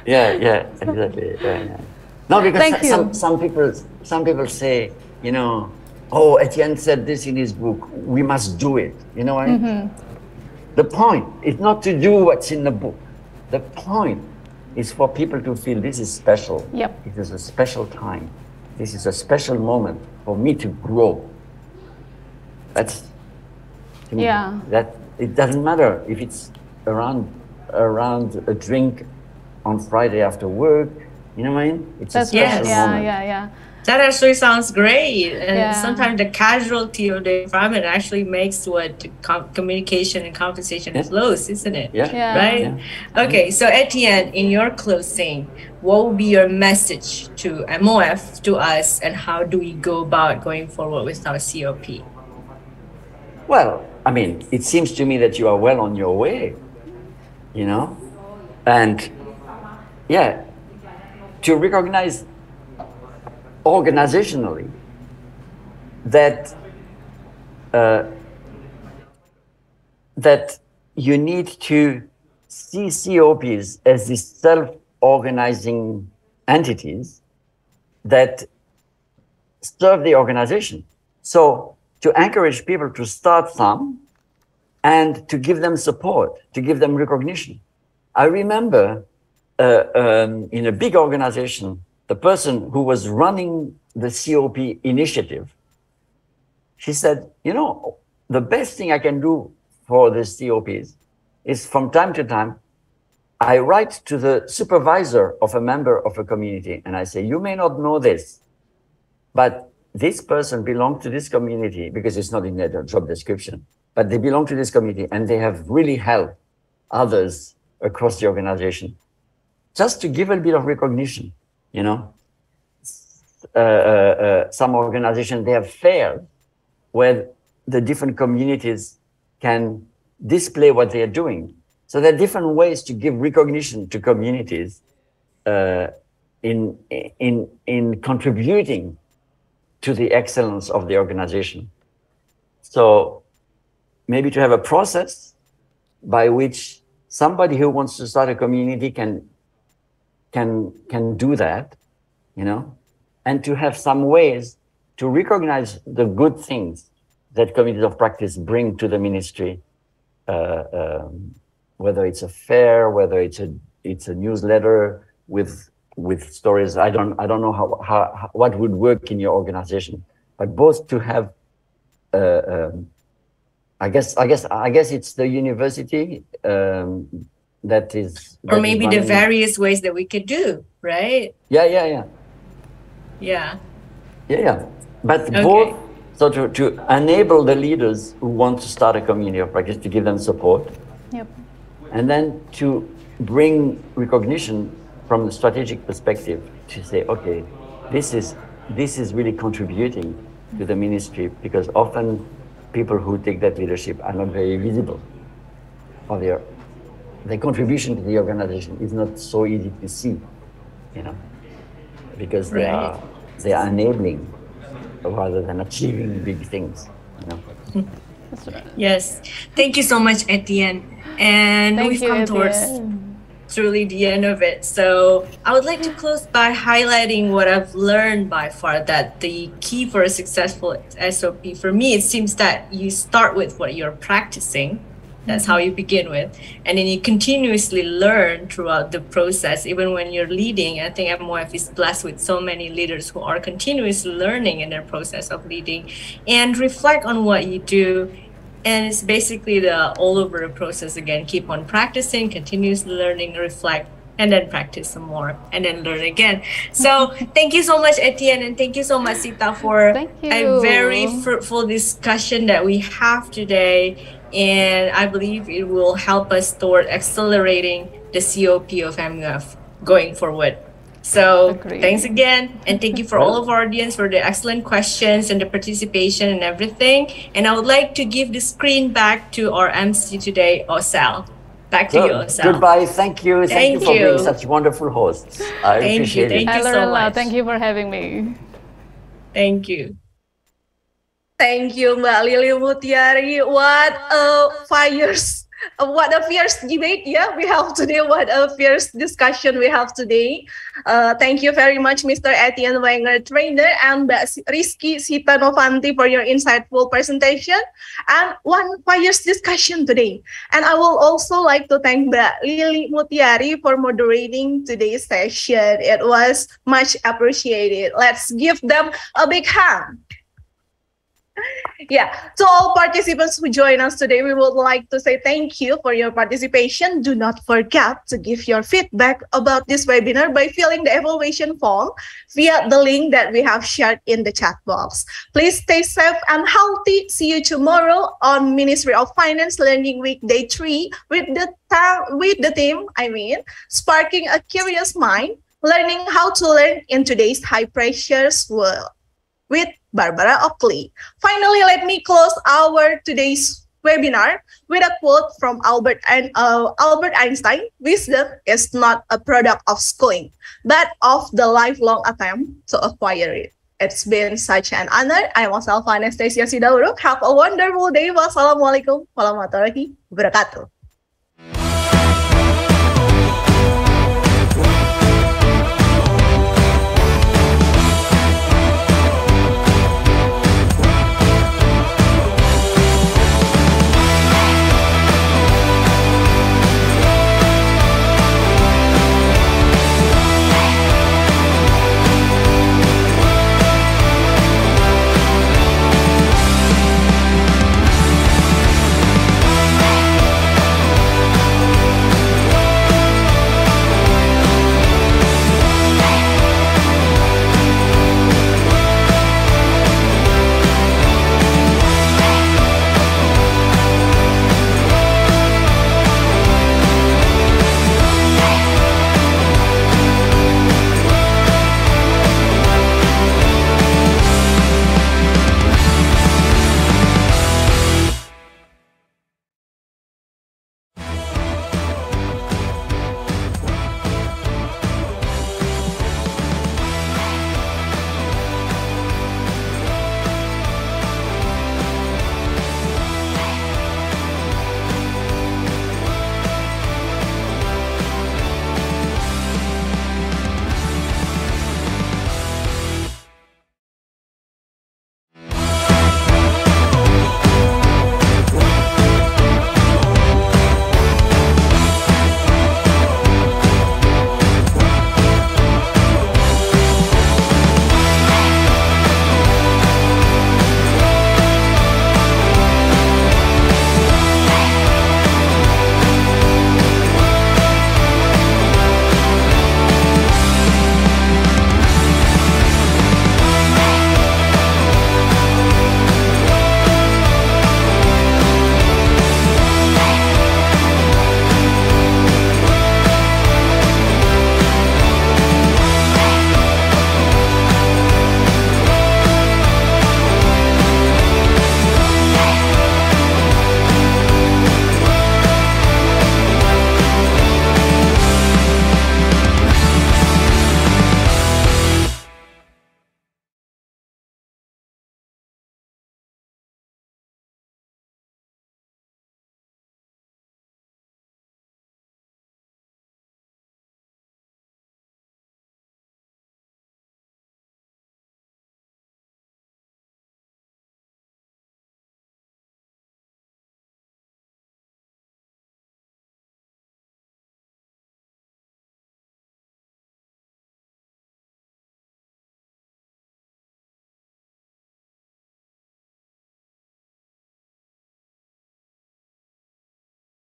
Exactly. No, because some people say, you know, oh, Étienne said this in his book, we must do it. You know what I mean? The point is not to do what's in the book. The point is for people to feel this is special. Yep. It is a special time. This is a special moment for me to grow. That's, that it doesn't matter if it's around a drink on Friday after work. You know what I mean? It's a special moment. That actually sounds great. And sometimes the casualty of the environment actually makes what communication and conversation flows, isn't it? Right? Okay, so Étienne, in your closing, what would be your message to MOF, to us, and how do we go about going forward with our COP? Well, I mean, it seems to me that you are well on your way, you know? And to recognize organizationally that that you need to see COPs as these self-organizing entities that serve the organization. So to encourage people to start some and to give them support, to give them recognition. I remember in a big organization, the person who was running the COP initiative, she said, you know, the best thing I can do for the COPs is from time to time, I write to the supervisor of a member of a community and I say, you may not know this, but this person belongs to this community because it's not in their job description, but they belong to this community and they have really helped others across the organization. Just to give a bit of recognition. You know, some organizations, they have fairs where the different communities can display what they are doing. So there are different ways to give recognition to communities in contributing to the excellence of the organization. So maybe to have a process by which somebody who wants to start a community can do that, you know, and to have some ways to recognize the good things that communities of practice bring to the ministry, whether it's a fair, whether it's a newsletter with stories. I don't know how what would work in your organization, but both to have. I guess it's the university. That is, or maybe the various ways that we could do, right? Yeah. But both, so to enable the leaders who want to start a community of practice, to give them support, and then to bring recognition from the strategic perspective to say, okay, this is really contributing to the ministry, because often people who take that leadership are not very visible, or they're the contribution to the organization is not so easy to see, you know, because they are enabling rather than achieving big things, you know. That's right. Yes. Thank you so much, Étienne. And Thank we've you, come towards truly the end of it. So I would like to close by highlighting what I've learned by far, that the key for a successful SOP, for me, it seems that you start with what you're practicing. That's how you begin with. And then you continuously learn throughout the process, even when you're leading. I think MOF is blessed with so many leaders who are continuously learning in their process of leading, and reflect on what you do. And it's basically the all over the process again. Keep on practicing, continuously learning, reflect, and then practice some more, and then learn again. So thank you so much, Étienne, and thank you so much, Sita, for a very fruitful discussion that we have today. And I believe it will help us toward accelerating the COP of MUF going forward. So thanks again, and thank you for all of our audience for the excellent questions and the participation and everything. And I would like to give the screen back to our MC today, Osal. Back to you, Osal. Goodbye. Thank you. Thank you for being such wonderful hosts. I appreciate it. Thank you so much. Thank you for having me. Thank you. Thank you, Mbak Lili Mutiari. What a fierce debate, we have today. What a fierce discussion we have today. Thank you very much, Mr. Étienne Wenger, trainer, and Mbak Rizky Sita Novanti for your insightful presentation and one fierce discussion today. And I will also like to thank Mbak Lili Mutiari for moderating today's session. It was much appreciated. Let's give them a big hand. To all participants who join us today, we would like to say thank you for your participation. Do not forget to give your feedback about this webinar by filling the evaluation form via the link that we have shared in the chat box. Please stay safe and healthy. See you tomorrow on Ministry of Finance Learning Week Day 3 with the theme, sparking a curious mind, learning how to learn in today's high-pressure world, with Barbara Oakley. Finally, let me close our today's webinar with a quote from Albert Einstein. Wisdom is not a product of schooling, but of the lifelong attempt to acquire it. It's been such an honor. I'm Anastasia Sidauruk. Have a wonderful day. Wassalamualaikum warahmatullahi wabarakatuh.